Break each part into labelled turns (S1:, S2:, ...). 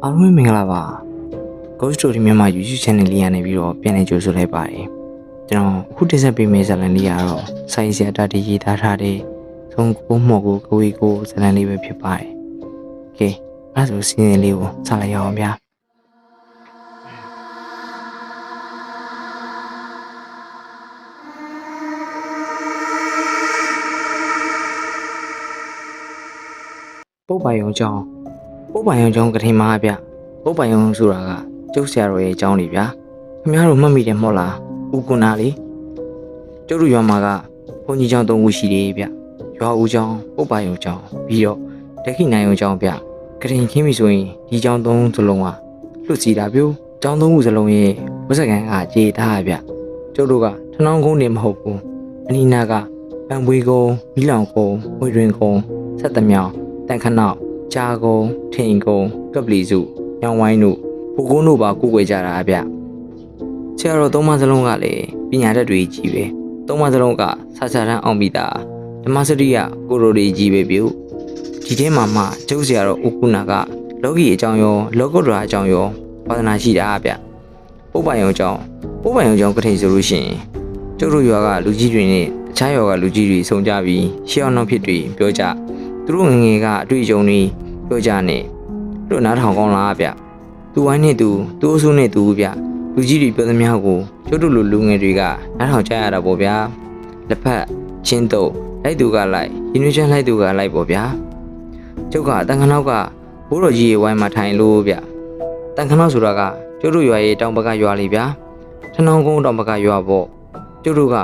S1: အားလုံးမင်္ဂလာပါ Ghost Story မြန်မာ YouTube Channel လေးရနေပြီးတော့ပြန်လည်ကြိုဆိုလိုက်ပါတယ်ကျွန်တော်အခုတင်ဆက်ပေးမယ့်ဇာတ်လမ်းလေးကတော့စိုင်းစရာတတိရေးသားထားတဲ့သုံးကိုမော်ကိုကိုဝေကိုဇာတ်လမ်းလေးပဲဖြစ်ပါတယ်ကဲအဲ့ဒါဆိုစီစဉ်လေးကိုစလိုက်ရအောင်ဗျာပုတ်ပိုင်ရုံကျောင်းပုတ်ပိုင်ရုံကျောင်းကထင်မှာဗျပုတ်ပိုင်ရုံဆိုတာကကျုပ်ဆရာတော်ရဲ့ကျောင်းလေးဗျာခင်ဗျားတို့မှတ်မိတယ်မဟုတ်လားဦးကွန်နာလေးကျုပ်တို့ရွာမှာကဘုန်းကြီးကျောင်း၃ခုရှိတယ်ဗျရွာဦးကျောင်းပုတ်ပိုင်ရုံကျောင်းပြီးတော့ဒက္ခိဏယုံကျောင်းဗျကထင်ခင်းပြီဆိုရင်ဒီကျောင်း၃စလုံးကလွတ်စီတာပြို့ကျောင်း၃ခုစလုံးရဲ့ဝက်စကန်ကကြေထားဗျကျုပ်တို့ကထနောင်းကုန်းနေမဟုတ်ဘူးအနီးနားကပံပွေကုန်းမီးလောင်ကုန်းဝေတွင်ကုန်းဆက်သမြောင်တန်ခနောက်ကြာကုန်းထိန်ကုန်းကပလီစုညောင်ဝိုင်းတို့ဘိုကုန်းတို့ပါကိုွယ်ကြတာဗျဆရာတော်သုံးပါးစလုံးကလည်းပညာတတ်တွေကြီးပဲသုံးပါးစလုံးကစာစာတန်းအောင်ပြီးသားဓမ္မစရိယကိုရိုတွေကြီးပဲပြုဒီထဲမှာမှကျုပ်ဆရာတော်ဥက္ကုနာကလောကီအကြောင်းရောလောကုတ္တရာအကြောင်းရောဝါသနာရှိတာဗျပုပ်ပိုင်ရုံကျောင်းကထိန်ဆိုလို့ရှိရင်ကျုပ်တို့ရွာကလူကြီးတွေနဲ့အခြားရွာကလူကြီးတွေဆုံကြပြီးရှေ့အောင်နောက်ဖြစ်တွေပြောကြသူတို့ငငယ်ကအတွေ့အကြုံတွေပြောကြနေတို့နားထောင်ကောင်းလားဗျသူဝိုင်းနဲ့သူအဆုနဲ့သူဗျလူကြီးတွေပြောသမျှကိုကျုပ်တို့လူငယ်တွေကနားထောင်ကြရတာပေါ့ဗျာလက်ဖက်ချင်းတုပ်လိုက်သူကလိုက်ရင်းနှီးချမ်းလိုက်သူကလိုက်ပေါ့ဗျာကျုပ်ကတန်ခနောက်ကဘိုးတော်ကြီးရဲ့ဝိုင်းမှာထိုင်လို့ဗျတန်ခနောက်ဆိုတာကကျုပ်တို့ရွာရဲ့တောင်ဘက်ကရွာလေးဗျာထနောင်းကုန်းတောင်ဘက်ကရွာပေါ့ကျုပ်တို့က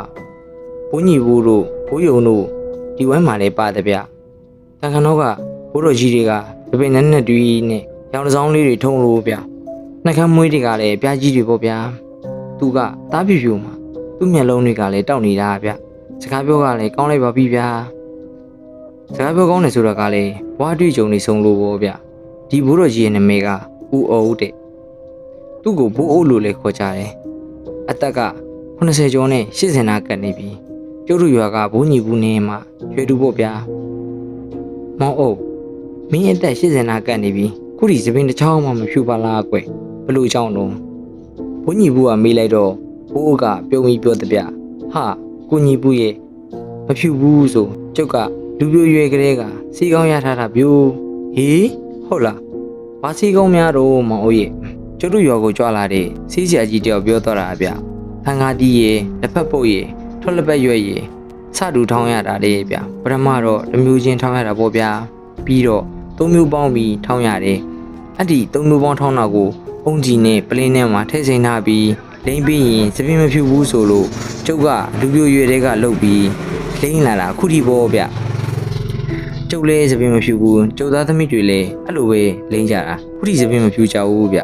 S1: ဘိုးညီဘူးတို့ဘိုးယုံတို့ဒီဝိုင်းမှာလည်းပါတယ်ဗျတန်ခနောက်ကဘိုးတော်ကြီးတွေကတပင်နဲ့တူကြီးနဲ့ရောင်တစောင်းလေးတွေထုံလို့ဗျနှက်ခမ်းမွေးတွေကလည်းပြားကြီးတွေပေါ့ဗျာသူကသားပြူပြူမှာသူ့မျက်လုံးတွေကလည်းတောက်နေတာဗျစကားပြောကလည်းကောင်းလိုက်ပါပြီဗျာစကားပြောကောင်းတယ်ဆိုတာကလည်းဘွားတွေ့ကြုံနေဆုံးလို့ပေါ့ဗျဒီဘိုးတော်ကြီးရဲ့နာမည်ကဦးအုပ်တဲ့သူ့ကိုဘိုးအုပ်လို့လည်းခေါ်ကြတယ်အသက်က80ကျော်နဲ့80နာကပ်နေပြီကျုပ်တို့ရွာကဘိုးညီဘူးနေမှာရွှေတူပေါ့ဗျာမောင်အုပ်မင်းအသက်80နာကပ်နေပြီခုဒီသပင်တစ်ချောင်းမှမဖြူပါလားကွယ်ဘလို့ကြောင်းတော့ဘုန်းကြီးဘူးကမေးလိုက်တော့ဘိုးကပြုံးပြီးပြောတဲ့ဗျဟာကိုညီဘူးရဲ့မဖြူဘူးဆိုကျုပ်ကလူပြိုရွယ်ကလေးကစီကောင်းရထားတာပြိုးဟေးဟုတ်လားဘာစီကောင်းများတော့မောင်အုပ်ရဲ့ကျုပ်တို့ရွာကိုကြွလာတဲ့စီးစရာကြီးတယောက်ပြောတော့တာဗျဖန်ကားတီးရဲ့လက်ဖက်ပုတ်ရဲ့ထွက်လက်ပတ်ရွက်ရဲ့စတူထောင်းရတာလေဗျပထမတော့တစ်မျိုးချင်းထောင်းရတာပေါ့ဗျာပြီးတော့သုံးမျိုးပေါင်းပြီးထောင်းရတယ်အဲ့ဒီသုံးမျိုးပေါင်းထောင်းတာကိုအုံကြီးနဲ့ပလင်းထဲမှာထည့်စိမ့်ထားပြီးလိမ့်ပြီးရင်စပင်းမဖြူဘူးဆိုလို့ကျုပ်ကလူပြိုရွယ်တွေကလှုပ်ပြီးလိမ့်လာတာခုထိပေါ့ဗျကျုပ်လည်းစပင်းမဖြူဘူးကျုပ်သားသမီးတွေလည်းအဲ့လိုပဲလိမ့်ကြတာခုထိစပင်းမဖြူကြဘူးဗျ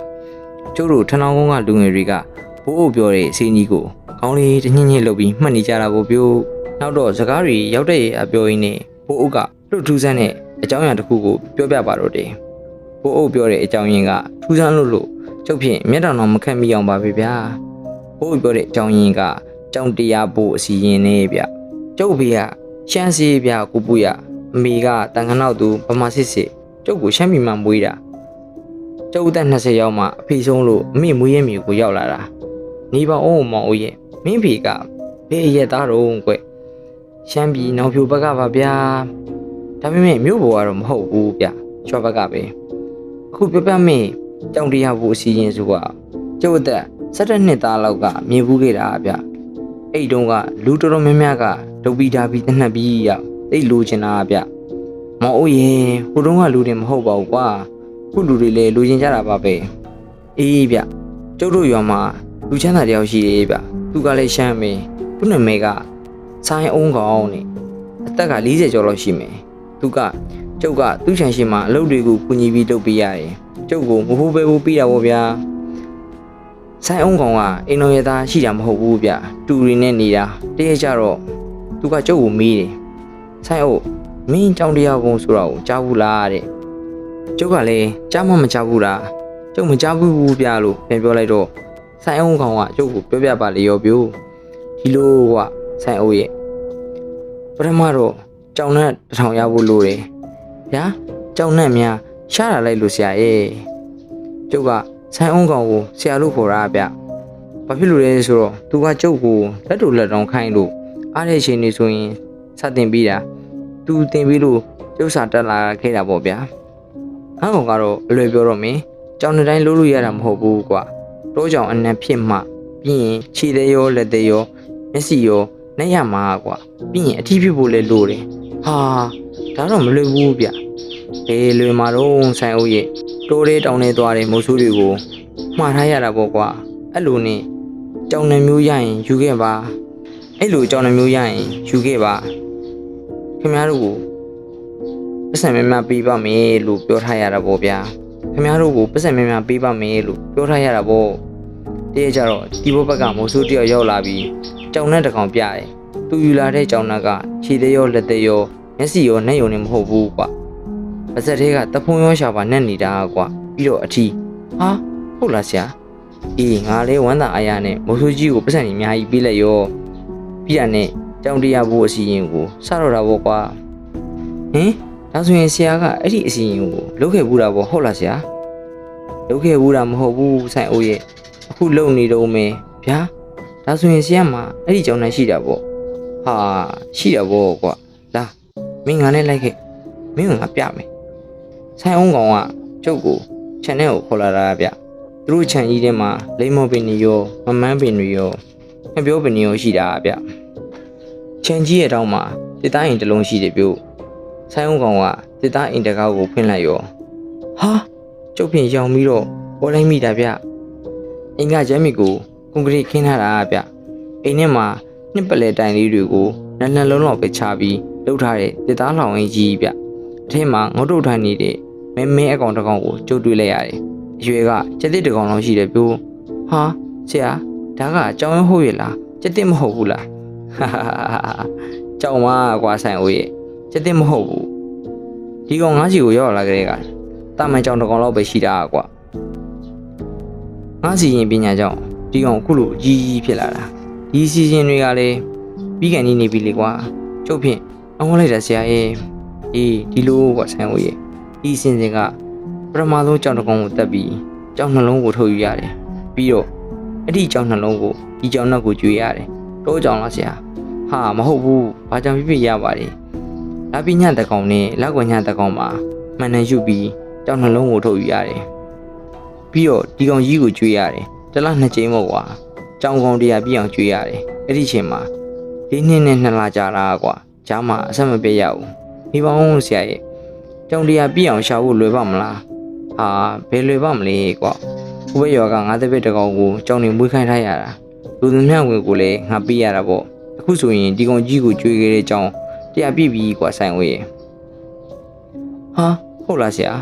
S1: ကျုပ်တို့ထနောင်းကုန်းကလူငယ်တွေကဘိုးအုပ်ပြောတဲ့အစီအကြီးကိုကောင်းလေးတညှင်းညှင်းလှုပ်ပြီးမှတ်နေကြတာပေါ့ပြို့နောက်တော့စကားတွေရောက်တဲ့အပြောရင်းနဲ့ဘိုးအုပ်ကလှုပ်ထူးဆန်းတဲ့အကြောင်းအရာတစ်ခုကိုပြောပြပါတော့တယ်ဘိုးအုပ်ပြောတဲ့အကြောင်းရင်းကထူးဆန်းလို့ကျုပ်ဖြင့်မျက်တောင်တော်မခက်မိအောင်ပါပဲဗျာဘိုးအုပ်ပြောတဲ့အကြောင်းရင်းကကြောင်တရားဖို့အစီရင်နေဗျကျုပ်ဖေကရှမ်းစီဗျကိုပူရအမေကတန်ခနောက်သူဗမာစစ်စစ်ကျုပ်ကိုရှမ်းပြည်မှာမွေးတာကျုပ်အသက်20ရောက်မှအဖေဆုံးလို့အမေမွေးရမြေကိုရောက်လာတာနေပါအောင်မောင်အိုးရဲ့မင်းဖေကဘယ်ရက်သားတော့ကွရှမ်းပြည်နောင်ဖြူဘက်ကပါဗျာဒါပေမဲ့မြို့ပေါ်ကတော့မဟုတ်ဘူးဗျရွှေဘက်ကပဲအခုပြပမင်းကြောင်တရားဖို့အစီရင်ဆိုတာကျုပ်အသက်17နှစ်သားလောက်ကမြင်ဘူးခဲ့တာဗျအဲ့တုန်းကလူတော်တော်များများကဒုတ်ပြီးဓာပြီးတနက်ပြီးရောက်သိလိုချင်တာဗျမောင်အိုးရဲ့ဟိုတုန်းကလူတွေမဟုတ်ပါဘူးကွာခုလူတွေလည်းလိုချင်ကြတာပါပဲအေးဗျကျုပ်တို့ရွာမှာလူချမ်းသာတယောက်ရှိတယ်ဗျသူကလည်းရှမ်းမေသူ့နာမည်ကဆိုင်းအုံးကောင်နဲ့အသက်က40ကျော်လောက်ရှိမယ်သူကကျုပ်ကသူ့ချန်ရှိမှာအလုပ်တွေကိုကူညီပြီးလုပ်ပေးရတယ်ကျုပ်ကိုမဟုတ်ပဲဘူးပြီးတာပေါ့ဗျာဆိုင်းအုံးကောင်ကအိမ်တော်ရသားရှိတာမဟုတ်ဘူးဗျတူရီနဲ့နေတာတရက်ကြတော့သူကကျုပ်ကိုမေးတယ်ဆိုင်းအုပ်မင်းကြောင်တရားကုန်းဆိုတာကိုကြားဘူးလားတဲ့ကျုပ်ကလည်းကြားမှမကြားဘူးလားကျုပ်မကြားဘူးဗျာလို့ပြန်ပြောလိုက်တော့ဆိုင်းအုံးကောင်ကကျုပ်ကိုပြောပြပါလေရောပြို့ဒီလိုကဆိုင်းအုပ်ရဲ့ပထမတော့ကြောင်နဲ့1000ရဖို့လိုတယ်ဗျာကြောင်နဲ့များရှားလာလိုက်လို့ဆရာရဲ့ ကျုပ်ကဆိုင်အောင်ကောင်ကိုဆရာလို့ခေါ်တာဗျဘာဖြစ်လို့လဲဆိုတော့သူကကျုပ်ကိုလက်တို့လက်တောင်ခိုင်းလို့အားတဲ့အချိန်နေဆိုရင်စတင်ပြီးတာသူတင်ပြီးလို့ကျုပ်စာတက်လာခဲ့တာပေါ့ဗျာငါကောင်ကတော့အလွယ်ပြောတော့မင်းကြောင်တဲ့တိုင်းလို့ရတာမဟုတ်ဘူးကွာတော့ကြောင်အနံဖြစ်မှပြီးရင်ခြေသေးရောလက်သေးရောမျက်စိရောနဲ့ရမှာကွာပြီးရင်အထီးဖြစ်ဖို့လဲလို့တယ်ဟာဒါတော့မလွယ်ဘူးဗျဘေးလွယ်မှာတော့ဆိုင်အုပ်ရဲ့တိုးလေးတောင်းနေသွားတဲ့မိုးဆိုးတွေကိုမှားထားရတာပေါ့ကွာအဲ့လိုနဲ့ကြောင်နှမျိုးရရင်ယူခဲ့ပါအဲ့လိုကြောင်နှမျိုးရရင်ယူခဲ့ပါခင်ဗျားတို့ကိုပတ်စံများများပေးပါမယ်လို့ပြောထားရတာပေါ့ဗျာခင်ဗျားတို့ကိုပတ်စံများများပေးပါမယ်လို့ပြောထားရတာပေါ့တည့်ရကြတော့ဒီဘက်ကမိုးဆိုးတယောက်ရောက်လာပြီးကြောင်နဲ့တကောင်ပြတယ်သူယူလာတဲ့ကြောင်နှက်ကခြေသေးရောလက်သေးရောမျက်စိရောနှက်ရောနဲ့မဟုတ်ဘူးကွာပါစက်သေးကတဖုံရောရှာပါနဲ့နေတာကွာပြီးတော့အထီးဟာဟုတ်လားဆရာအေးငါလေးဝမ်းသာအားရနဲ့မိုးဆိုးကြီးကိုပတ်စံကြီးအများကြီးပေးလိုက်ရောပြီးရနဲ့ကြောင်တရားဖို့အစီရင်ကိုစတော့တာပေါ့ကွာဟင်ဒါဆိုရင်ဆရာကအဲ့ဒီအစီရင်ကိုလုပ်ခဲ့ဘူးတာပေါ့ဟုတ်လားဆရာလုပ်ခဲ့ဘူးတာမဟုတ်ဘူးဆိုင်အိုးရဲ့အခုလုံနေတော့မယ်ဗျာဒါဆိုရင်ဆရာမှာအဲ့ဒီကြောင်နဲ့ရှိတာပေါ့ဟာရှိတာပေါ့ကွာလာမင်းငါနဲ့လိုက်ခဲ့မင်းကငါပြမယ်ဆိုင်အောင်ကောင်ကကျုပ်ကိုခြံထဲကိုခေါ်လာတာဗျသူတို့ခြံကြီးထဲမှာလိမ္မော်ပင်တွေရောမမန်းပင်တွေရောငပြောပင်တွေရောရှိတာဗျခြံကြီးရဲ့တောင်းမှာတစ်သားအိမ်တစ်လုံးရှိတယ်ပြို့ဆိုင်အောင်ကောင်ကတစ်သားအိမ်တကားကိုဖွင့်လိုက်ရောဟာကျုပ်ဖြင့်ရောင်ပြီးတော့ပေါ်လိုက်မိတာဗျအိမ်ကကျမ်းမီကိုကွန်ကရစ်ခင်းထားတာဗျအိမ်ထဲမှာနှစ်ပလဲတိုင်လေးတွေကိုနှလုံးလောက်ပဲချပြီးလှုပ်ထားတဲ့တစ်သားလောင်အင်းကြီးဗျအထက်မှာငုတ်တုတ်ထိုင်နေတဲ့မဲမဲအကောင်တစ်ကောင်ကိုကျုပ်တွေ့လိုက်ရတယ်အရွယ်ကကျက်တစ်တစ်ကောင်လောက်ရှိတယ်ပြို့ဟာဆရာဒါကအကြောင်းရဟုတ်ရဲ့လားကျက်တစ်မဟုတ်ဘူးလားဟာကြောင်မကွာဆိုင်အိုးရဲ့ကျက်တစ်မဟုတ်ဘူးဒီကောင်ငါးစီကိုရောက်လာကြတဲ့ကတာမန်ကြောင်တစ်ကောင်လောက်ပဲရှိတာကွာငါးစီရင်ပညာကြောင့်ဒီကောင်အခုလိုကြီးကြီးဖြစ်လာတာဒီစီစဉ်တွေကလည်းပြီးကန်နေပြီလေကွာကျုပ်ဖြင့်အဝန်းလိုက်တာဆရာရဲ့အေးဒီလိုကွာဆိုင်အိုးရဲ့ဒီစင်စင်ကပထမဆုံးကြောင်တစ်ကောင်ကိုတက်ပြီးကြောင်နှလုံးကိုထုတ်ယူရတယ်ပြီးတော့အဲ့ဒီကြောင်နှလုံးကိုဒီကြောင်နှက်ကိုကျွေးရတယ်တော့ကြောင်လားဆရာဟာမဟုတ်ဘူးဘာကြောင်ဖြစ်ရပါတယ်လာပညာတကောင်နဲ့လက်ကွန်ညာတကောင်မှာမှန်တယ်ယူပြီးကြောင်နှလုံးကိုထုတ်ယူရတယ်ပြီးတော့ဒီကောင်ကြီးကိုကျွေးရတယ်တလားနှစ်ကြိမ်ပေါ့ကွာကြောင်ကောင်တရားပြည့်အောင်ကျွေးရတယ်အဲ့ဒီချိန်မှာ၄နှစ်နဲ့2လကြာလာကွာဂျားမှာအဆက်မပြတ်ရဘူးဒီပေါင်းဆရာရဲ့ကြောင်တရားပြည့်အောင်ရှာဖို့လွယ်ပါမလားဟာဘယ်လွယ်ပါမလဲကွာဥပယောကငါးတပည့်တကောင်ကိုကြောင်နေမွေးခိုင်းထားရတာလူသူများဝင်ကိုလည်းငါပေးရတာပေါ့အခုဆိုရင်ဒီကောင်ကြီးကိုကျွေးခဲ့တဲ့ကြောင်တရားပြည့်ပြီကွာဆိုင်ဝေးရဲ့ဟာဟုတ်လားဆရာ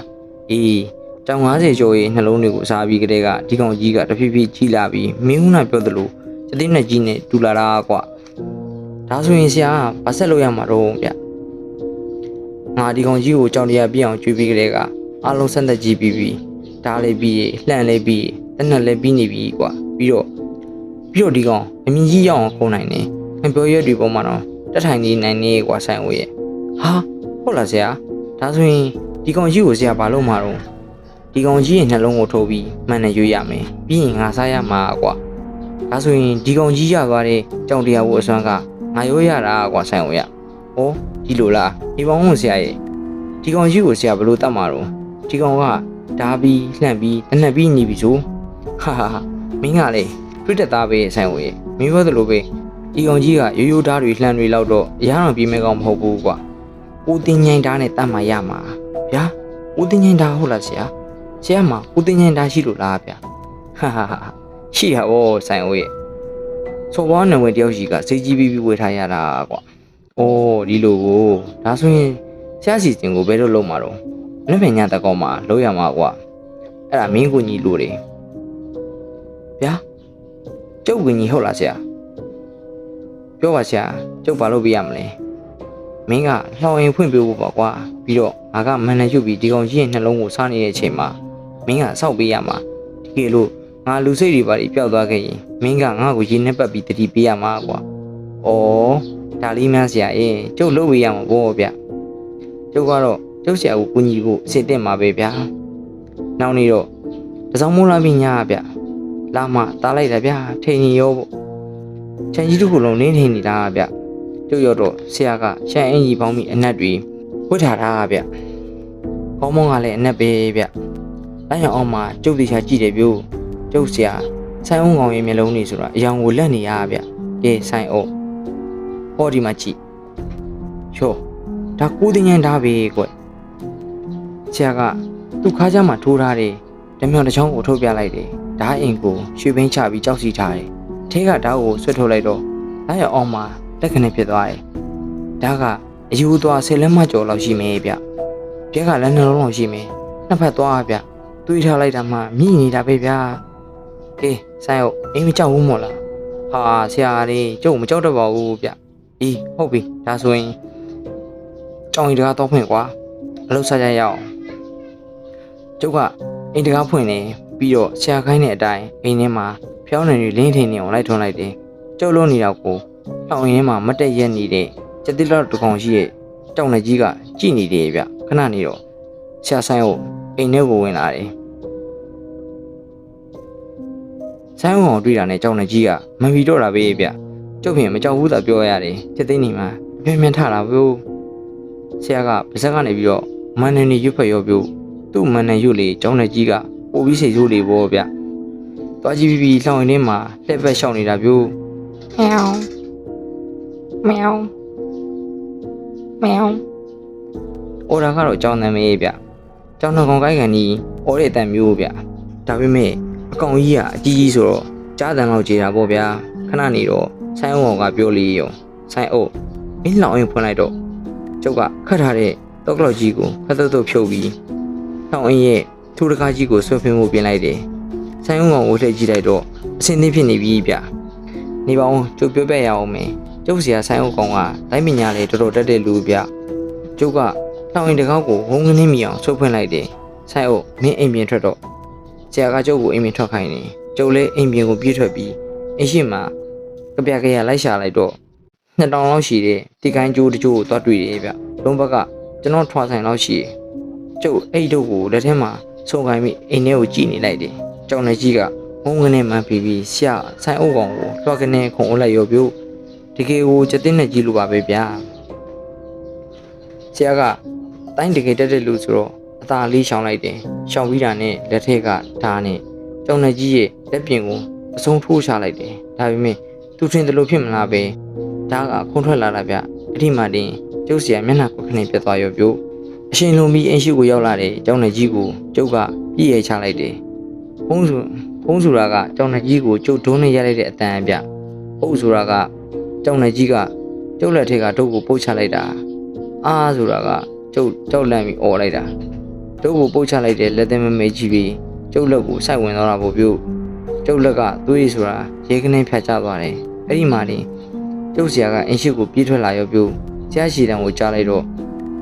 S1: အေးကြောင်90ကျော်ရဲ့နှလုံးတွေကိုစားပြီးကလေးကဒီကောင်ကြီးကတဖြည်းဖြည်းကြီးလာပြီးမင်းဦးနာပြောသလိုစတိနဲ့ကြီးနဲ့တူလာတာကွာဒါဆိုရင်ဆရာဘာဆက်လို့ရမှာတော့ဗျငါဒီကောင်ကြီးကိုကြောင်တရားပြည့်အောင်ကျွေးပြီးကလေးကအားလုံးဆက်သက်ကြီးပြီးဓားလေးပြီးလှန့်လေးပြီးတနက်လေးပြီးနေပြီကွာပြီးတော့ဒီကောင်အမြင့်ကြီးရောက်အောင်ခုံနိုင်တယ်ငပြောရွက်တွေပေါ်မှာတော့တက်ထိုင်နေနိုင်နေကွာဆိုင်ဝေးရဲ့ဟာဟုတ်လားဆရာဒါဆိုရင်ဒီကောင်ကြီးကိုဆရာဘာလို့မှာတော့ဒီကောင်ကြီးရဲ့နှလုံးကိုထိုးပြီးမှန်နဲ့ရွေးရမယ်ပြီးရင်ငါစားရမှာကွာဒါဆိုရင်ဒီကောင်ကြီးရသွားတဲ့ကြောင်တရားကိုအစွမ်းကငါရိုးရတာကွာဆိုင်ဝေးရဩဒီလိုလားဒီပေါင်းကိုဆရာရဲ့ဒီကောင်ကြီးကိုဆရာဘလို့တတ်မှာတော့ဒီကောင်ကဓာပြီးလှန့်ပြီးတနက်ပြီးနေပြီဆိုဟာမင်းကလေပြစ်တက်သားပဲဆိုင်ဝေးမင်းပြောသလိုပဲဒီကောင်ကြီးကရိုးရိုးဓာတ်တွေလှမ်းတွေလောက်တော့အရာတော်ပြေးမဲ့ကောင်မဟုတ်ဘူးကွာဦးတင်ញိုင်ဓာတ်နဲ့တတ်မှရမှာဗျာဦးတင်ញိုင်ဓာတ်ဟုတ်လားဆရာမှာဦးတင်ញိုင်ဓာတ်ရှိလို့လားဗျာဟာရှိရပါဦးဆိုင်ဦးရဲ့စော်ဘွားနယ်ဝင်တယောက်ကြီးကစိတ်ကြီးပြီးဝေထားရတာကွာအိုးဒီလိုကိုဒါဆိုရင်ဆရာစီစဉ်ကိုဘယ်လိုလုပ်မှာတော့လက်ပင်ညတကောင်မှာလုပ်ရမှာကွာအဲ့ဒါမင်းကိုညီလို့တယ်ဗျာကျုပ်ကညီဟုတ်လားဆရာပြောပါဆရာကျုပ်ဘာလုပ်ပြရမလဲမင်းကလှောင်ရင်ဖွင့်ပြဖို့ပါကွာပြီးတော့ငါကမန်နေရွတ်ပြီးဒီကောင်ကြီးရဲ့နှလုံးကိုစားနေတဲ့အချိန်မှာမင်းကစောက်ပေးရမှာဒီကေလို့ငါလူစိတ်တွေပါပြီးပျောက်သွားခဲ့ရင်မင်းကငါ့ကိုရေနဲ့ပတ်ပြီးတတိပေးရမှာကွာဩဒါလေးများဆရာရဲ့ကျုပ်လုပ်ပေးရမှာပေါ့ဗျကျုပ်ကတော့ကျုပ်ဆရာကိုကူညီဖို့အစ်စ်တက်မှာပဲဗျာနောက်နေ့တော့တ ပစောင်းမိုးလာပြီးညာဗျလာမတားလိုက်တာဗျထိန်ရောပေါ့ခြံကြီးတစ်ခုလုံးနင်းထိန်နေတာဗျကျုပ်ရောက်တော့ဆရာကရှမ်းအင်ကြီးပေါင်းပြီးအနက်တွေဝတ်ထားတာဗျကောင်းမောင်းကလည်းအနက်ပဲဗျအဲ့ရောအောင်မှာကျုပ်တရားကြည့်တယ်ဗျကျုပ်ဆရာဆိုင်အောင်ကောင်ရဲ့မျက်လုံးတွေဆိုတာအယောင်ကိုလက်နေရဗျကဲဆိုင်အောင်ဟောဒီမှာကြည့်ချောဒါကိုတင်ញံထားပဲကွဆရာကသူ့ခါးချမှာထိုးထားတယ်ဓမြောင်တစ်ချောင်းကိုထုတ်ပြလိုက်တယ်ဓာတ်အိမ်ကိုရွှေဘင်းချပြီးကြောက်စီထားတယ်ထဲကဓာတ်ကိုဆွတ်ထုတ်လိုက်တော့ဓာတ်ရအောင်မှာလက်ခနဲ့ဖြစ်သွားတယ်ဓာတ်ကအယူသွား10လက်မကျော်လောက်ရှိမယ်ဗျတဲကလည်းနှလုံးလောက်ရှိမယ်နှစ်ဖက်သွားဗျတွေးထားလိုက်တာမှမြည်နေတာပဲဗျကဲဆိုင်ဟုတ်အိမ်မကြောက်ဘူးမို့လားဟာဆရာလေးကျုပ်မကြောက်တော့ပါဘူးဗျအေးဟုတ်ပြီဒါဆိုရင်ကြောင်ရီတကားတော့ဖွင့်ကွာအလုပ်ဆက်ကြရအောင်ကျုပ်ကအိမ်တကားဖွင့်နေပြီးတော့ဆရာခိုင်းတဲ့အတိုင်းအိမ်ထဲမှာဖျောင်းနေတွေလင်းထင်းနေအောင်လိုက်ထွန်းလိုက်တယ်ကျုပ်လုံးနေတော့ကိုတောင်ရင်းမှာမတက်ရက်နေတဲ့စက်တိလောက်တကောင်ရှိတဲ့တောင်နေကြီးကကြည်နေတယ်ဗျခဏနေတော့ဆရာဆိုင်ကိုအိမ်ထဲကိုဝင်လာတယ်ဆိုင်အောင်တွေ့တာနဲ့ကြောင်နေကြီးကမမီတော့တာပဲဗျကျုပ်ပြင်မကြောက်ဘူးသာပြောရတယ်စစ်သိန်းနေမှာပြန်ပြန်ထလာဗျဆရာကပါဇက်ကနေပြီးတော့မန်နေရွတ်ဖက်ရောဗျသူ့မန်နေရွတ်လေကြောင်နေကြီးကပို့ပြီးစိတ်ဆိုးလေပေါ့ဗျသွားကြည့်ပြီးလှောင်ရင်းမှာလက်ဖက်ရှောင်နေတာဗျမြောင်မြောင်မြောင်အော်ဒါကတော့ကြောင်နာမည်ဗျကြောင်နှကောင်ကိုက်ကန်ကြီးအော်တဲ့အတန်မျိုးဗျဒါပေမဲ့အကောင်ကြီးကအကြီးကြီးဆိုတော့ကြားတန်လောက်ကြေတာပေါ့ဗျာခဏနေတော့ဆိုင်းအောင်ကပြောလေရောဆိုင်းအုပ်အင်းလောင်ရင်ဖွင့်လိုက်တော့ကျုပ်ကခတ်ထားတဲ့တောက်ကလောက်ကြီးကိုခတ်တုတ်ဖြုတ်ပြီးလောင်အင်းရဲ့ထူတကားကြီးကိုဆွဲဖင်းမှုပြင်လိုက်တယ်ဆိုင်းအောင်ကိုလှည့်ကြည့်လိုက်တော့အစင်းသေးဖြစ်နေပြီဗျနေပါအောင်ကျုပ်ပြောပြရအောင်မယ်ကျုပ်ဆရာဆိုင်းအောင်ကောင်ကတိုင်းပညာလေးတော်တော်တက်တဲ့လူဗျကျုပ်ကလောင်ရင်တကောက်ကိုဝုန်းကင်းမိအောင်ဆွဲဖွင့်လိုက်တယ်ဆိုင်းအောင်မင်းအိမ်ပြင်ထွက်တော့ဆရာကကျုပ်ကိုအိမ်ပြင်ထွက်ခိုင်းတယ်ကျုပ်လည်းအိမ်ပြင်ကိုပြေးထွက်ပြီးအိမ်ရှိမှာကြပြကြရလိုက်ရှာလိုက်တော့2000လောက်ရှိတဲ့ဒီကိုင်းကျိုးတချို့ကိုသွားတွေ့တယ်ဗျလုံးဘက်ကကျွန်တော်ထွားဆိုင်လောက်ရှိတယ်ကျုပ်အဲ့တို့ကိုလက်ထဲမှာဆုံခိုင်းပြီးအိမ်ထဲကိုကြည့်နေလိုက်တယ်ကြောင်နေကြီးကဝုန်းကနေမှပြီးဆရာဆိုင်အုပ်ကောင်ကိုလွှတ်ကနေခုံအုပ်လိုက်ရောပြို့တကယ်ကိုစက်တင်နဲ့ကြီးလိုပါပဲဗျာဆရာကတိုင်းတကယ်တက်တဲ့လူဆိုတော့အသာလေးရှောင်လိုက်တယ်ရှောင်ပြီးတာနဲ့လက်ထက်ကဓာတ်နဲ့ကြောင်နေကြီးရဲ့လက်ပြင်ကိုအဆုံးထိုးချလိုက်တယ်ဒါပေမဲ့သူထင်တယ်လို့ဖြစ်မလားပဲဓာတ်ကခုန်ထွက်လာတာဗျအဲ့ဒီမှတင်ကျုပ်ဆရာမျက်နှာကိုခဏပြတ်သွားရောပြို့အရှင်လုံးပြီးအင်းရှိကိုရောက်လာတဲ့ကြောင်နေကြီးကိုကျုပ်ကပြည့်ရချလိုက်တယ်ဖုံးဆိုတာကကြောင်နေကြီးကိုကျုပ်ဒုံးနဲ့ရလိုက်တဲ့အတန်ဗျဟုတ်ဆိုတာကကြောင်နေကြီးကကျုပ်လက်ထက်ကဒုတ်ကိုပုတ်ချလိုက်တာအားဆိုတာကကျုပ်ကြောက်လန့်ပြီးអော်လိုက်တာဒုတ်ကိုပုတ်ချလိုက်တဲ့လက်သမမေကြီးပြီးကျုပ်လက်ကိုစိုက်ဝင်သွားတာပေါ့ပြုတ်ကျုပ်လက်ကသွေးဆိုတာရေကနေဖြတ်ချသွားတယ်အဲ့ဒီမှာတင်ကျုပ်ဆရာကအင်းရှိကိုပြေးထွက်လာရောပြုတ်ဆရာရှည်တံကိုကြားလိုက်တော့